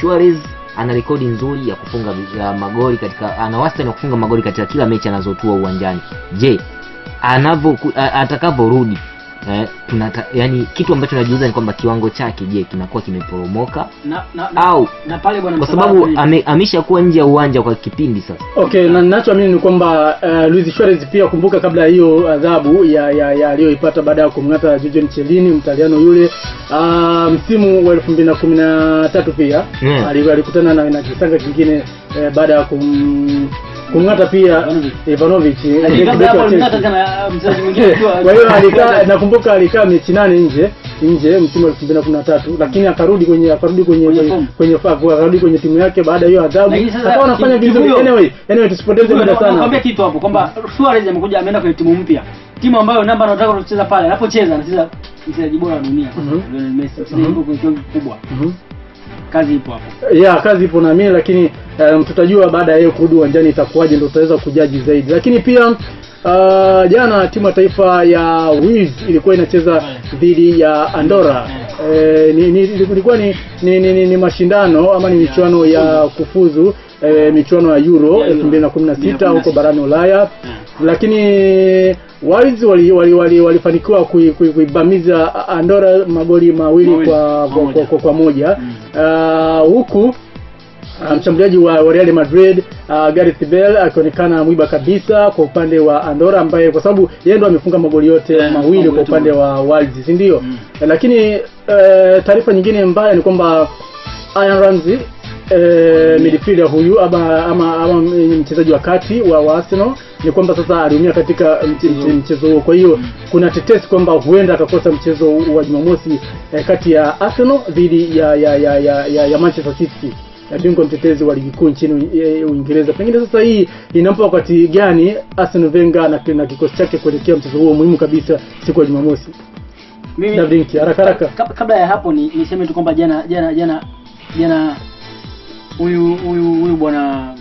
Suarez ana rekodi nzuri ya kufunga magoli ana wastani wa kufunga magoli katika kila mechi anazotua uwanjani. Je, atakavyorudi yani kitu ambacho najiuliza ni kwamba kiwango chake je kinakuwa kimeporomoka au na pale bwana, kwa sababu ameshakuwa nje ya uwanja kwa kipindi sasa. Okay, na ninachoamini ni kwamba Luis Suarez pia, kumbuka kabla ya hiyo adhabu ya aliyoipata baada ya kumng'ata Giorgio Chiellini Mtaliano yule, msimu wa 2013 pia alikutana na kisanga kingine baada ya kumng'ata pia Ivanovic. Kwa hiyo nakumbuka alikaa mechi 8 nje msimu wa 2013, lakini akarudi kwenye timu yake baada ya hiyo adhabu, akawa anafanya vizuri. Anyway tusipoteze muda sana. Nakwambia kitu hapo kwamba Suarez amekuja ameenda kwenye timu mpya, timu ambayo namba anataka kucheza pale, anapocheza anacheza mchezaji bora wa dunia Lionel Messi, ndio kwenye kiwango kikubwa. Kazi ipo hapo. Kazi ipo na mimi, lakini tutajua baada ya yeye kurudi uwanjani itakuwaje, ndio tutaweza kujaji zaidi. Lakini pia jana timu ya taifa ya Wales ilikuwa inacheza dhidi ya Andorra. Ilikuwa ni mashindano ama ni michuano ya kufuzu michuano ya Euro 2016 huko barani Ulaya. Lakini Wales walifanikiwa kuibamiza Andorra magoli mawili kwa moja. Huku mshambuliaji wa Real Madrid Gareth Bale akionekana mwiba kabisa kwa upande wa Andorra, ambaye kwa sababu yeye ndo amefunga magoli yote mawili kwa upande wa Wales, si ndio? Lakini taarifa nyingine mbaya ni kwamba Ian Ramsey midfielder huyu ama mchezaji wa kati wa Arsenal ni kwamba sasa aliumia katika mchezo huo. Kwa hiyo kuna tetesi kwamba huenda akakosa mchezo wa Jumamosi kati ya Arsenal dhidi ya Manchester City, bingwa mtetezi wa ligi kuu nchini Uingereza. Pengine sasa hii inampa wakati gani Arsene Wenger na kikosi chake kuelekea mchezo huo muhimu kabisa siku ya Jumamosi? Mimi haraka kabla ya hapo niseme tu kwamba jana huyu bwana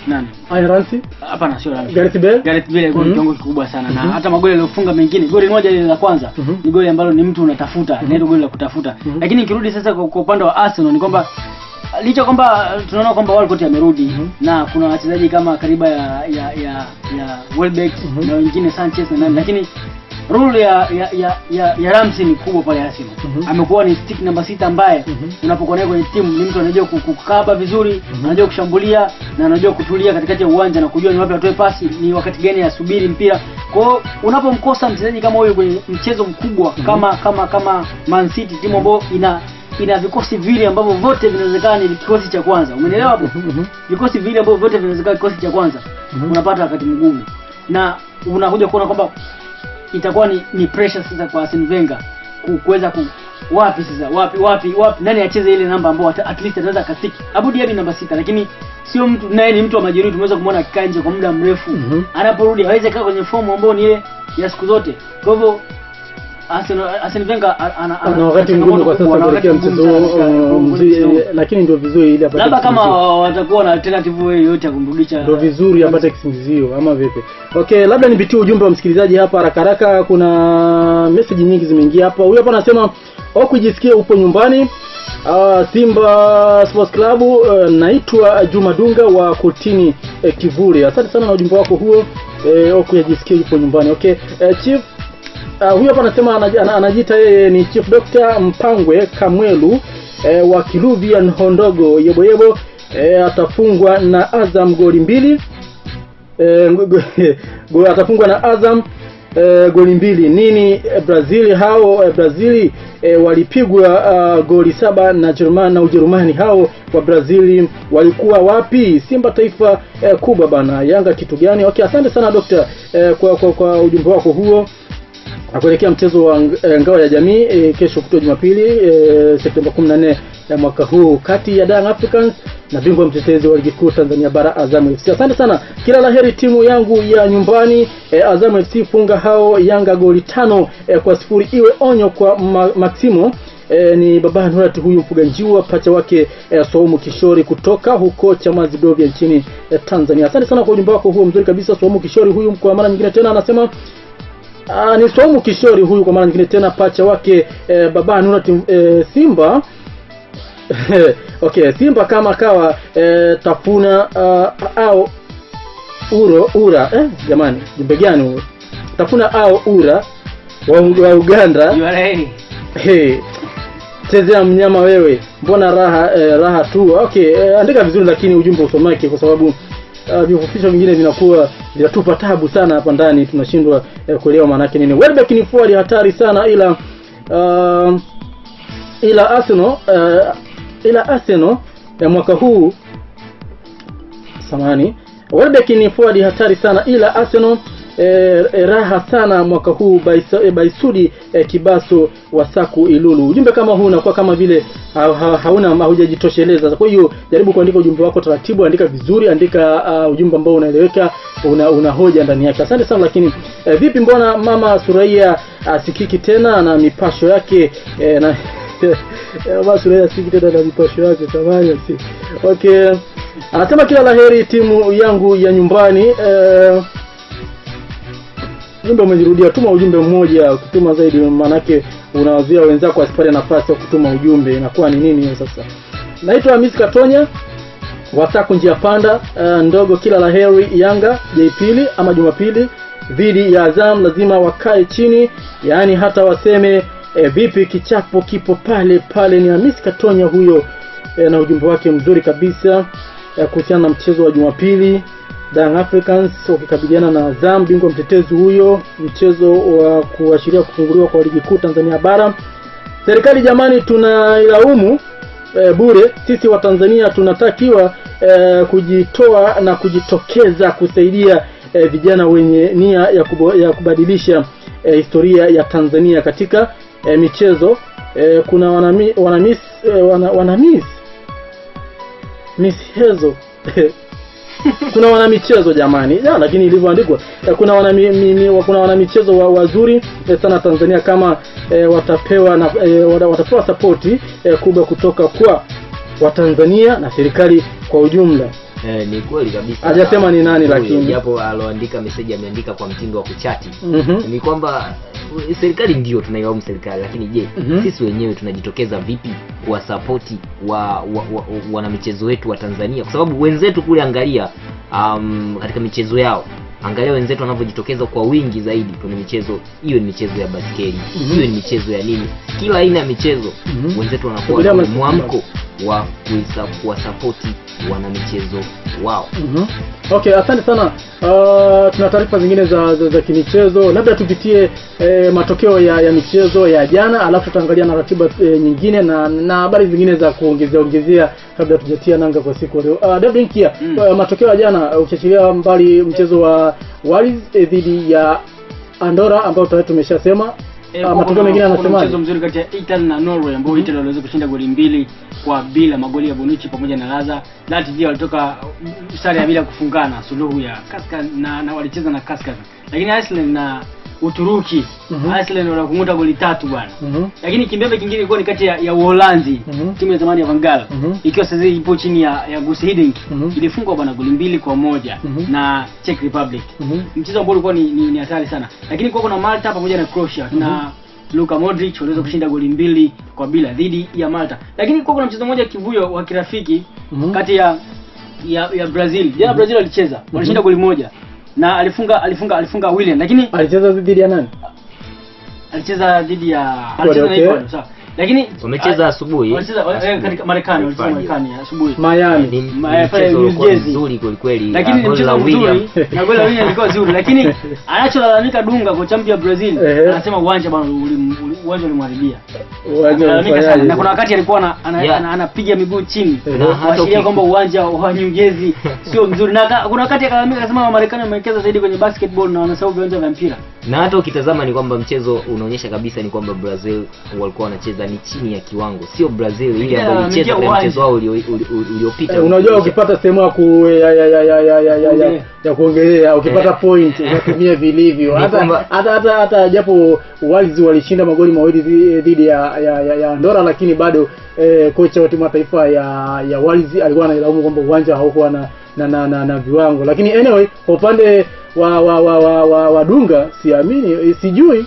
nani? Ian Ramsey? Hapana, sio Ramsey. Gareth Bale kwa kiwango kikubwa sana. Na hata magoli aliyofunga mengine, goli moja ile la kwanza ni goli ambalo ni mtu unatafuta, ndio goli la kutafuta. Lakini nikirudi sasa kwa upande wa Arsenal ni kwamba licha kwamba tunaona kwamba Walcott amerudi na kuna wachezaji kama kariba ya Welbeck na wengine Sanchez na nani, lakini role ya Ramsey ni kubwa pale Arsenal. Amekuwa ni stick number 6 ambaye unapokuwa naye kwenye timu ni mtu anajua kukaba vizuri, anajua kushambulia na anajua kutulia katikati ya uwanja na kujua ni wapi atoe pasi, ni wakati gani asubiri mpira. Kwa hiyo unapomkosa mchezaji kama huyo kwenye mchezo mkubwa kama Man City, timu ambayo ina vikosi vile ambavyo vote vinawezekana ni kikosi cha kwanza. Umeelewa hapo? Vikosi vile ambavyo vote vinawezekana kikosi cha kwanza. Unapata wakati mgumu. Na unakuja kuona kwamba itakuwa ni pressure sasa kwa Arsene Wenger kuweza wapi sasa wapi nani acheze ile namba ambayo at least anaweza kasiki. Abu Dhabi namba 6, lakini sio mtu naye ni mtu wa majeruhi, tumeweza kumuona akikaa nje kwa muda mrefu. Anaporudi hawezi kaa kwenye fomu ambayo ni ile ya siku zote. Kwa hivyo Arsene Wenger ana wakati mgumu kwa sasa kuelekea mchezo, lakini ndio vizuri ile apate. Labda kama watakuwa na alternative yoyote ya kumrudisha, ndio vizuri apate kisingizio ama vipi? Okay, labda nipitie ujumbe wa msikilizaji hapa haraka. Kuna message nyingi zimeingia hapa. Huyu hapa anasema kujisikia upo nyumbani. Simba Sports Club, naitwa Juma Dunga wa Kotini Kivule. Asante sana na ujumbe wako huo. Kujisikia upo nyumbani. Okay, Chief huyu hapa anasema anajiita yeye ni Chief Dr. Mpangwe Kamwelu wa Kiluvia Nhondogo Yeboyebo atafungwa na Azam goli 2. Atafungwa na Azam goli 2. Nini Brazil hao Brazil walipigwa goli 7 na Germany na Ujerumani. Hao wa Brazil walikuwa wapi? Simba taifa kubwa bana. Yanga kitu gani? Okay, asante sana Dr. Kwa ujumbe wako huo. Kuelekea mchezo wa ngao ya jamii kesho kutoka Jumapili Septemba 14 ya mwaka huu kati ya Young Africans na bingwa mtetezi wa ligi kuu Tanzania bara Azam FC. Asante sana. Kila laheri timu yangu ya nyumbani Azam FC, funga hao Yanga goli 5 kwa 0. Iwe onyo kwa Maximo. Ni baba Nurati huyu mfuganjiwa pacha wake Swaumu Kishori kutoka huko Chamazi Dovya nchini Tanzania. Asante sana kwa ujumbe wako huo mzuri kabisa. Swaumu Kishori huyu kwa mara nyingine tena anasema ni Swaumu Kishori huyu kwa mara nyingine tena pacha wake baba Nurati Simba. Okay, Simba kama kawa tafuna au ura jamani, jumbe gani huo? Tafuna au ura wa Uganda. Chezea mnyama wewe. Mbona raha tu. Okay, andika vizuri lakini ujumbe usomeke kwa sababu vifupisho vingine vinakuwa vinatupa tabu sana hapa ndani, tunashindwa kuelewa maana yake nini. Welbeck ni forward hatari sana ila Arsenal ya mwaka huu samani. Welbeck ni forward hatari sana ila Arsenal raha sana mwaka huu Baisudi Kibaso Wasaku Ilulu. Ujumbe kama huu unakuwa kama vile haujajitosheleza. Kwa hiyo jaribu kuandika ujumbe wako taratibu, andika vizuri, andika ujumbe ambao unaeleweka, una hoja ndani yake. Asante sana. Lakini vipi, mbona mama Suraiya asikiki tena na mipasho yake na mama Suraiya asikiki tena na mipasho yake samani si. Okay. Anasema kila laheri timu yangu ya nyumbani. Ujumbe umejirudia, tuma ujumbe mmoja. Ukituma zaidi manake unawazia wenzako asipate nafasi ya kutuma ujumbe, inakuwa ni nini hiyo sasa? Naitwa Hamisi Katonya Wasaku njia panda ndogo. Kila laheri Yanga Jumapili ama Jumapili dhidi ya Azam, lazima wakae chini, yani hata waseme vipi kichapo kipo pale pale. Ni Hamisi Katonya huyo na ujumbe wake mzuri kabisa kuhusiana na mchezo wa Jumapili. Young Africans wakikabiliana na Azam, bingwa mtetezi huyo, mchezo wa kuashiria kufunguliwa kwa ligi kuu Tanzania bara. Serikali jamani, tunailaumu bure. Sisi wa Tanzania tunatakiwa kujitoa na kujitokeza kusaidia vijana wenye nia ya kubadilisha historia ya Tanzania katika michezo. Kuna michezo kuna wana michezo jamani, lakini ilivyoandikwa kuna wana michezo wazuri sana Tanzania, kama watapewa support kubwa kutoka kwa Watanzania na serikali kwa ujumla. Ni kweli kabisa. Hajasema ni nani lakini japo aloandika message ameandika kwa mtindo wa kuchati. Ni kwamba serikali ndio tunailaumu serikali, lakini je, sisi wenyewe tunajitokeza vipi kwa support wana michezo wetu wa Tanzania? Kwa sababu wenzetu kule, angalia katika michezo yao, angalia wenzetu wanavyojitokeza kwa wingi zaidi kwenye michezo hiyo. Ni michezo ya basketi, hiyo ni michezo ya nini, kila aina ya michezo. Wenzetu wanakuwa na mwamko wa support wana michezo wao. Okay, asante sana. Tuna taarifa zingine za kimichezo, labda tupitie matokeo ya michezo ya jana, alafu tutaangalia na ratiba nyingine na habari zingine za kuongezea kabla tujatia nanga kwa siku leo. David Kia, matokeo ya jana ukiachilia mbali mchezo wa Wales dhidi ya Andorra ambao tumeshasema, matokeo mengine anasema mchezo mzuri kati ya Italy na Norway ambao Italy waliweza kushinda goli 2-2, magoli ya Bonucci pamoja na Laza. Latvia walitoka sare ya bila kufungana, suluhu ya na walicheza na Kaskazan. Lakini Iceland na Uturuki, Iceland walikunguta goli 3 bwana. Lakini kimbembe kingine ilikuwa ni kati ya Uholanzi, timu ya zamani ya Van Gaal, ikiwa sasa ipo chini ya Guus Hiddink, ilifungwa bwana goli 2-1 na Czech Republic. Mchezo ambao ulikuwa ni hatari sana. Lakini kwa kuna Malta pamoja na Croatia na Luka Modric waliweza kushinda goli 2-2 dhidi ya Malta. Lakini kwa kuna mchezo mmoja kivuyo wa kirafiki kati ya Brazil. Jana Brazil walicheza, walishinda goli 1 na alifunga William. Lakini alicheza dhidi ya nani? Alicheza dhidi ya Ecuador, sawa. Lakini wamecheza asubuhi. Wamecheza katika Marekani, walicheza Marekani asubuhi. Miami. Mchezo mzuri kweli. Lakini ni mchezo mzuri. Na goli la William ilikuwa nzuri, lakini anacholalamika Dunga kwa champion ya Brazil, anasema uwanja bwana uwanja ulimharibia. Na kuna wakati alikuwa anapiga miguu chini. Kuashiria kwamba uwanja wa New Jersey sio mzuri. Na kuna wakati akalalamika akasema Marekani wamewekeza zaidi kwenye basketball na wanasahau viwanja vya mpira. Na hata ukitazama ni kwamba mchezo unaonyesha kabisa ni kwamba Brazil walikuwa wanacheza ni chini ya kiwango. Sio Brazil ile ambayo ilicheza kwenye mchezo wao uliopita. Unajua ukipata sehemu ya kuongelea, ukipata point unatumia vilivyo. Hata japo Wales walishinda magoli mawili dhidi ya Andorra, lakini bado kocha wa timu ya taifa ya Wales alikuwa analaumu kwamba uwanja haukuwa na viwango. Lakini anyway, kwa upande wa Dunga siamini, sijui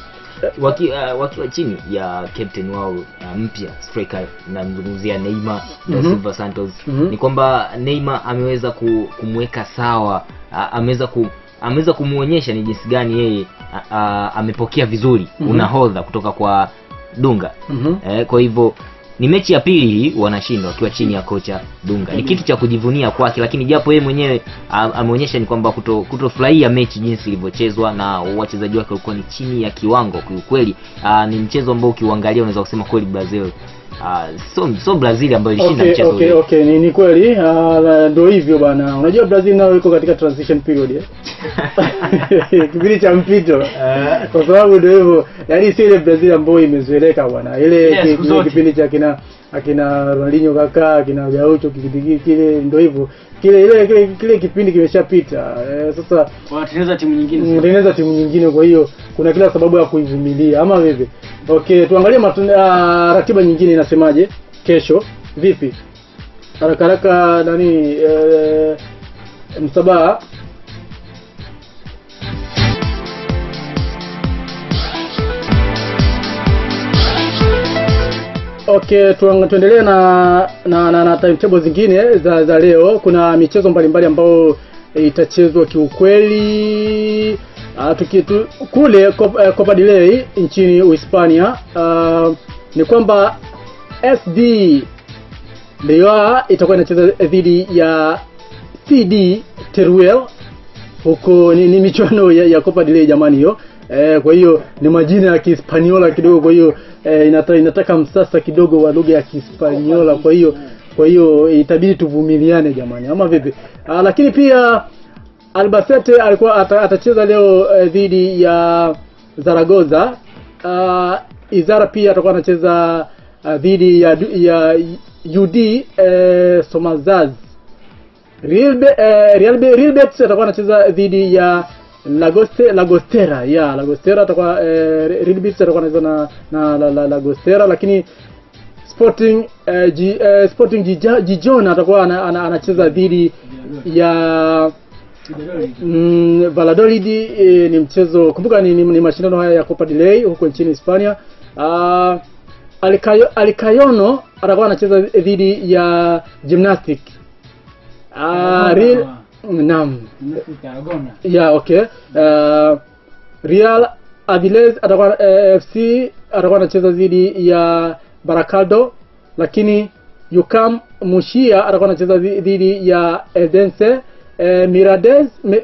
wakiwa chini ya captain wao mpya striker, namzungumzia Neymar da Silva Santos. Ni kwamba Neymar ameweza kumweka sawa, ameweza kumuonyesha ni jinsi gani yeye amepokea vizuri unahodha kutoka kwa Dunga. Kwa hivyo ni mechi ya pili hii wanashinda wakiwa chini ya kocha Dunga. Ni kitu cha kujivunia kwake, lakini japo yeye mwenyewe ameonyesha ni kwamba kutofurahia mechi jinsi ilivyochezwa na wachezaji wake walikuwa ni chini ya kiwango kweli. Ni mchezo ambao ukiuangalia unaweza kusema kweli Brazil so Brazil ambayo ilishinda mchezo. Okay, ni kweli. Ndio hivyo bana. Unajua Brazil nao iko katika transition period. Kipindi cha mpito. Kwa sababu ndio hivyo. Yaani si ile Brazil ambayo imezoeleka bwana. Ile kipindi cha akina Ronaldinho, Kaká, akina Gaucho, kile ndio hivyo. Kile kipindi kimeshapita. Sasa wanatengeneza timu nyingine. Kwa hiyo kuna kila sababu ya kuivumilia ama vipi? Okay, tuangalie ratiba nyingine inasemaje kesho. Vipi? Haraka nani Msabaha. Okay, tuendelee na timetable zingine za leo. Kuna michezo mbalimbali ambayo itachezwa kiukweli. Kule Copa del Rey nchini Uhispania, ni kwamba SD Leioa itakuwa inacheza dhidi ya CD Teruel. Huko ni michuano ya Copa del Rey jamani hiyo. Kwa hiyo ni majina ya Kihispaniola kidogo, kwa hiyo inataka msasa kidogo wa lugha ya Kihispaniola, kwa hiyo itabidi tuvumiliane jamani ama vipi? Lakini pia Albacete alikuwa atacheza leo dhidi ya Zaragoza. Izara pia atakuwa anacheza dhidi ya UD Somazaz. Real Betis atakuwa anacheza dhidi ya Lagostera. Lagostera atakuwa Real Betis atakuwa anacheza na Lagostera, lakini Sporting Gijón atakuwa anacheza dhidi ya Valladolid. Ni mchezo, kumbuka ni mashindano haya ya Copa del Rey huko nchini Hispania. Alcayono atakuwa anacheza dhidi ya Gimnastic. Okay. Real Avilés atakuwa FC atakuwa anacheza dhidi ya Baracaldo, lakini UCAM Mushia atakuwa anacheza dhidi ya Eldense.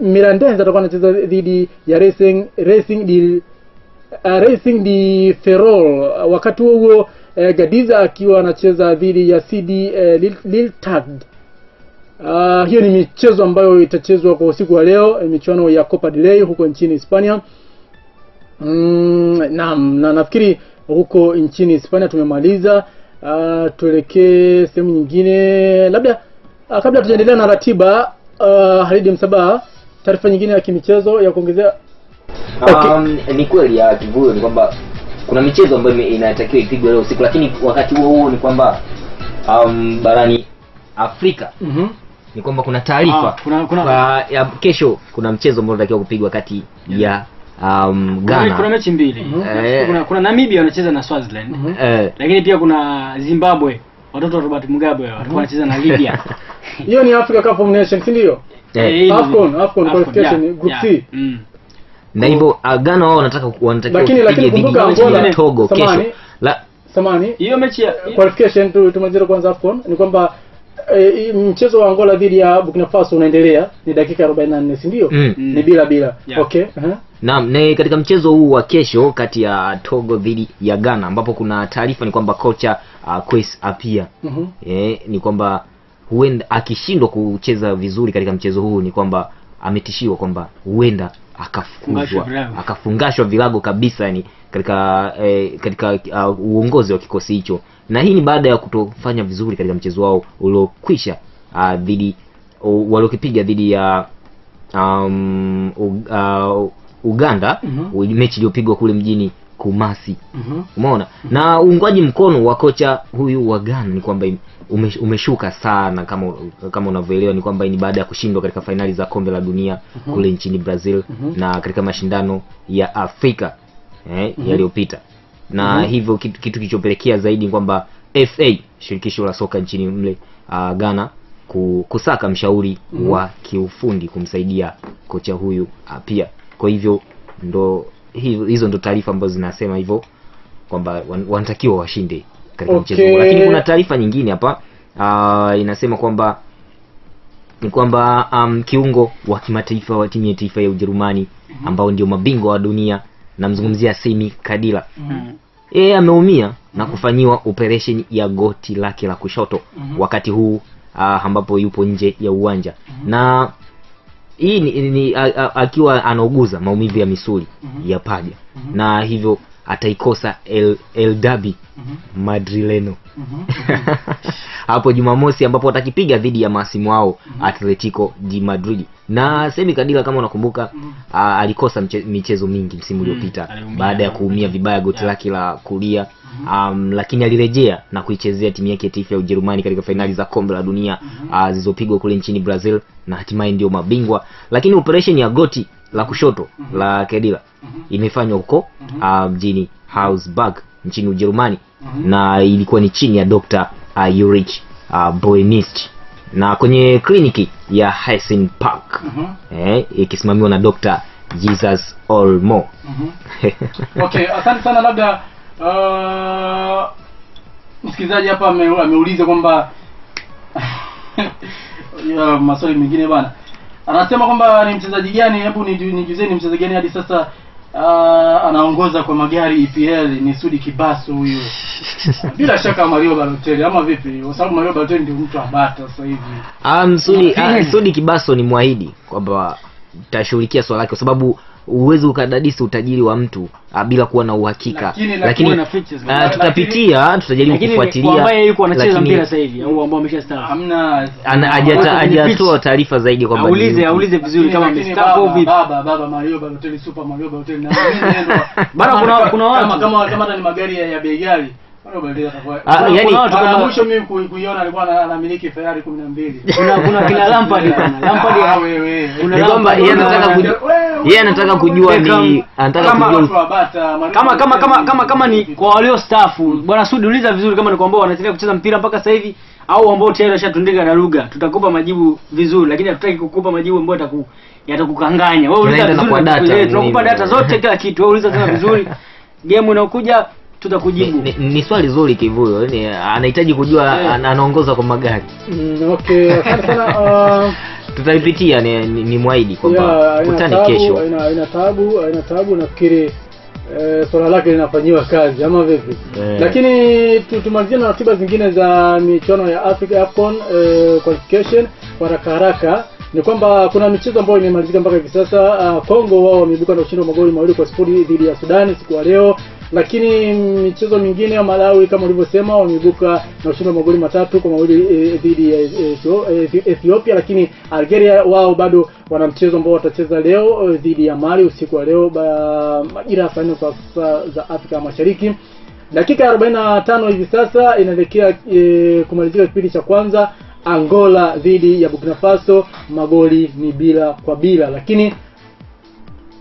Mirandés atakuwa anacheza dhidi ya Racing de Ferrol. Wakati huo Gadiza akiwa anacheza dhidi ya CD Liltad. Hiyo ni michezo ambayo itachezwa kwa usiku wa leo, michuano ya Copa del Rey huko nchini Hispania. Na nafikiri huko nchini Hispania tumemaliza. Tuelekee sehemu nyingine, labda kabla tujaendelea na ratiba. Halidi Msabaha, taarifa nyingine ya kimichezo ya kuongezea? Ni kweli ya Kivuyo ni kwamba kuna michezo ambayo inatakiwa ipigwe leo usiku, lakini wakati huo ni kwamba barani Afrika ni kwamba kuna taarifa ya kesho kuna mchezo ambao unatakiwa kupigwa kati ya Ghana. Kuna mechi mbili. Kuna Namibia wanacheza na Swaziland. Lakini pia kuna Zimbabwe, watoto wa Robert Mugabe watakuwa wanacheza na Libya. Hiyo ni Africa Cup of Nations, si ndio? AFCON qualification group C. Na hivyo Ghana wao wanatakiwa lakini kumbuka Angola Togo kesho. samani hiyo mechi ya qualification tumalizia kwanza AFCON ni kwamba mchezo wa Angola dhidi ya Burkina Faso unaendelea, ni dakika 44 si ndio? Ni bila Yeah. Okay. Naam, ni katika mchezo huu wa kesho kati ya Togo dhidi ya Ghana, ambapo kuna taarifa ni kwamba kocha Kwesi Appiah ni kwamba huenda akishindwa kucheza vizuri katika mchezo huu, ni kwamba ametishiwa kwamba huenda akafungashwa vilago kabisa, yani katika uongozi wa kikosi hicho, na hii ni baada ya kutofanya vizuri katika mchezo wao uliokwisha waliokipiga dhidi ya Uganda, mechi iliyopigwa kule mjini Kumasi. Umeona? Na uungwaji mkono wa kocha huyu wa Ghana ni kwamba umeshuka sana, kama unavyoelewa, ni kwamba ni baada ya kushindwa katika finali za kombe la dunia kule nchini Brazil na katika mashindano ya Afrika yaliyopita. Na hivyo kitu kilichopelekea zaidi ni kwamba FA, shirikisho la soka nchini mle Ghana, kusaka mshauri wa kiufundi kumsaidia kocha huyu pia. Kwa hivyo hizo ndo taarifa ambazo zinasema hivyo kwamba wanatakiwa washinde katika mchezo. Lakini kuna taarifa nyingine hapa inasema kwamba kiungo wa kimataifa wa timu ya taifa ya Ujerumani ambao ndio mabingwa wa dunia, namzungumzia Sami Khedira, ameumia na kufanyiwa operation ya goti lake la kushoto wakati huu ambapo yupo nje ya uwanja, na hii ni akiwa anauguza maumivu ya misuli ya paja, na hivyo ataikosa El Derby Madrileno hapo Jumamosi, ambapo atakipiga dhidi ya masimu wao Atletico de Madrid. Na Sami Khedira kama unakumbuka alikosa michezo mingi msimu uliopita baada ya kuumia vibaya goti lake la kulia, lakini alirejea na kuichezea timu yake ya taifa ya Ujerumani katika finali za kombe la dunia zilizopigwa kule nchini Brazil, na hatimaye ndio mabingwa. Lakini operation ya goti la kushoto la Khedira imefanywa huko mjini Augsburg nchini Ujerumani, na ilikuwa ni chini ya Dr. Ulrich Boenist na kwenye kliniki ya Hessen Park ikisimamiwa na Dr. Jesus Olmo. Okay, asante sana. Labda msikilizaji hapa ameuliza kwamba maswali mengine bwana, anasema kwamba ni mchezaji gani, hebu nijuzeni mchezaji gani hadi sasa anaongoza kwa magari EPL. Ni Sudi Kibaso huyo. Bila shaka Mario Balotelli, ama vipi? Kwa sababu Mario Balotelli ndio mtu abata sasa hivi. Sudi Kibaso ni mwahidi kwamba tashughulikia swala lake, kwa sababu uwezo ukadadisi utajiri wa mtu bila kuwa na uhakika. Lakini tutajaribu kufuatilia, ambaye yuko anacheza mpira sasa hivi au ambao ameshastaafu. Hamna hajatoa taarifa zaidi kwamba aulize vizuri kama amestaafu au vipi. Baba Mario Balotelli, super Mario Balotelli, na bana kuna watu kama ni magari ya bei ghali. Yani mwisho mimi kuiona alikuwa anamiliki Ferrari 12. Kuna kila Lampard bana. Lampard wewe. Ni kwamba yeye anataka kujua ni anataka kujua kama ni kwa walio staafu. Bwana Sudi, uliza vizuri kama ni kwamba wanaendelea kucheza mpira mpaka sasa hivi au ambao tayari washatundika na lugha. Tutakupa majibu vizuri, lakini hatutaki kukupa majibu ambayo yatakukanganya. Wewe uliza vizuri, tunakupa data zote kila kitu. Wewe uliza tena vizuri. Game inayokuja tutakujibu. Ni swali zuri Kivuyo, yani anahitaji kujua anaongoza kwa magari. Okay, asante sana. Tutaipitia, ni mwahidi kwamba kutani kesho. Ina taabu nafikiri swala lake linafanyiwa kazi ama vipi? Lakini tumalizie na ratiba zingine za michuano ya Africa AFCON qualification kwa haraka. Ni kwamba kuna michezo ambayo imemalizika mpaka hivi sasa. Kongo wao wameibuka na ushindi wa magoli 2-0 dhidi ya Sudan siku ya leo. Lakini michezo mingine ya Malawi kama ulivyosema wameibuka na ushindi wa magoli 3-2 dhidi ya Ethiopia. Lakini Algeria wao bado wana mchezo ambao watacheza leo dhidi ya Mali usiku wa leo majira ya saa 4 kwa saa za Afrika Mashariki. Dakika 45 hivi sasa inaelekea kumalizika kipindi cha kwanza. Angola dhidi ya Burkina Faso, magoli ni bila kwa bila, lakini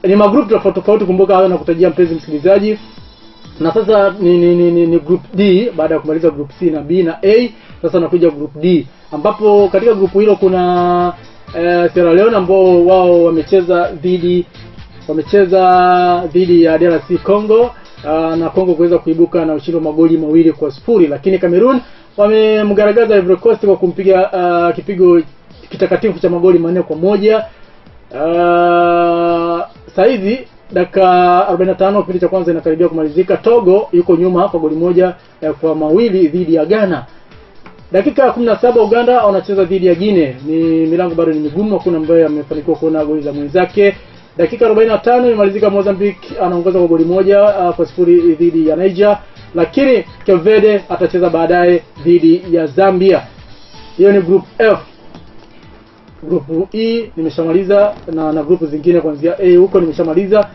ni magrupu tofauti. Kumbuka hayo na kutajia mpenzi msikilizaji. Na sasa ni group D baada ya kumaliza group C na B na A. Sasa nakuja group D, ambapo katika grupu hilo kuna Sierra Leone ambao wao wamecheza dhidi ya DRC Congo. na Kongo kuweza kuibuka na ushindi wa magoli 2-0, lakini Cameroon wamemgaragaza Ivory Coast kwa kumpiga kipigo kitakatifu cha magoli 4-1. Saizi dakika 45 kipindi cha kwanza inakaribia kumalizika. Togo yuko nyuma kwa goli 1-2 dhidi ya Ghana. Dakika 17 Uganda wanacheza dhidi ya Guinea. Ni milango bado ni migumu, hakuna ambaye amefanikiwa kuona goli za mwenzake. Dakika 45 imalizika, Mozambique anaongoza kwa goli 1-0 dhidi ya Niger, lakini Cape Verde atacheza baadaye dhidi ya Zambia. Hiyo ni group F. Group E nimeshamaliza na grupu zingine kuanzia A huko nimeshamaliza.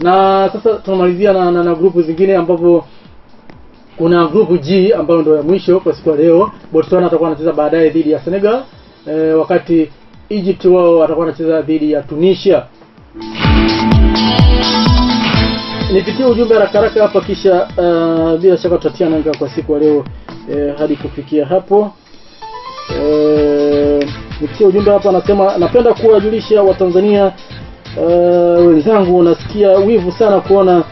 Na sasa tunamalizia na grupu zingine ambapo kuna grupu G ambayo ndio ya mwisho kwa siku ya leo. Botswana atakuwa anacheza baadaye dhidi ya Senegal, wakati Egypt wao watakuwa wanacheza dhidi ya Tunisia. Nipitie ujumbe haraka hapa kisha bila shaka tutatia nanga kwa siku ya leo hadi kufikia hapo. Nipitie ujumbe hapa, anasema napenda kuwajulisha Watanzania wenzangu, nasikia wivu sana kuona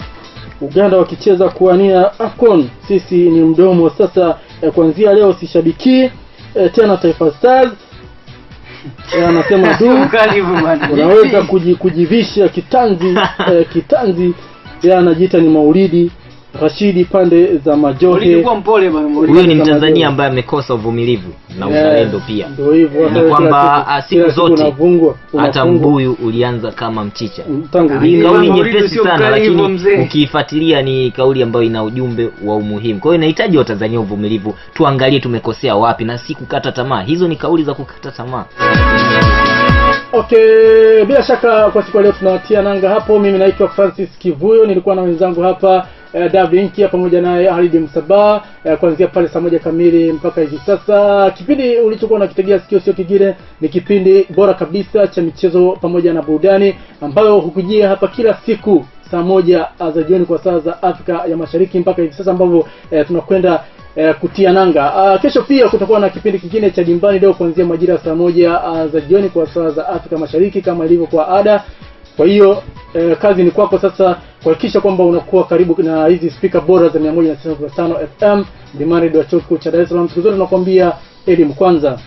Uganda wakicheza kuania AFCON. Sisi ni mdomo sasa, kuanzia leo sishabiki tena Taifa Stars. Anasema du unaweza kujivisha kitanzi anajiita ni Maulidi Rashidi pande za Majohe. Huyo ni Mtanzania ambaye amekosa uvumilivu na uzalendo pia. Ndio hivyo. Ni kwamba siku zote hata mbuyu ulianza kama mchicha. Ni kauli nyepesi sana, lakini ukiifuatilia ni kauli ambayo ina ujumbe wa umuhimu. Kwa hiyo inahitaji Watanzania uvumilivu, tuangalie tumekosea wapi na si kukata tamaa. Hizo ni kauli za kukata tamaa. Okay, bila shaka kwa siku leo tunawatia nanga hapo. Mimi naitwa Francis Kivuyo, nilikuwa na wenzangu hapa David Inkia pamoja na Halid Msaba kuanzia pale saa 1 kamili mpaka hivi sasa. Kipindi ulichokuwa unakitegea sikio sio kingine, ni kipindi bora kabisa cha michezo pamoja na burudani ambayo hukujia hapa kila siku saa 1 za jioni kwa saa za Afrika ya Mashariki mpaka hivi sasa ambavyo tunakwenda kutia nanga. Kesho pia kutakuwa na kipindi kingine cha Dimbani leo kuanzia majira saa 1 za jioni kwa saa za Afrika Mashariki kama ilivyo kwa ada. Kwa hiyo kazi ni kwako sasa kuhakikisha kwamba unakuwa karibu na hizi speaker bora za 105 FM Dimbani ndio chuo cha Dar es Salaam. Siku zote tunakwambia elimu kwanza.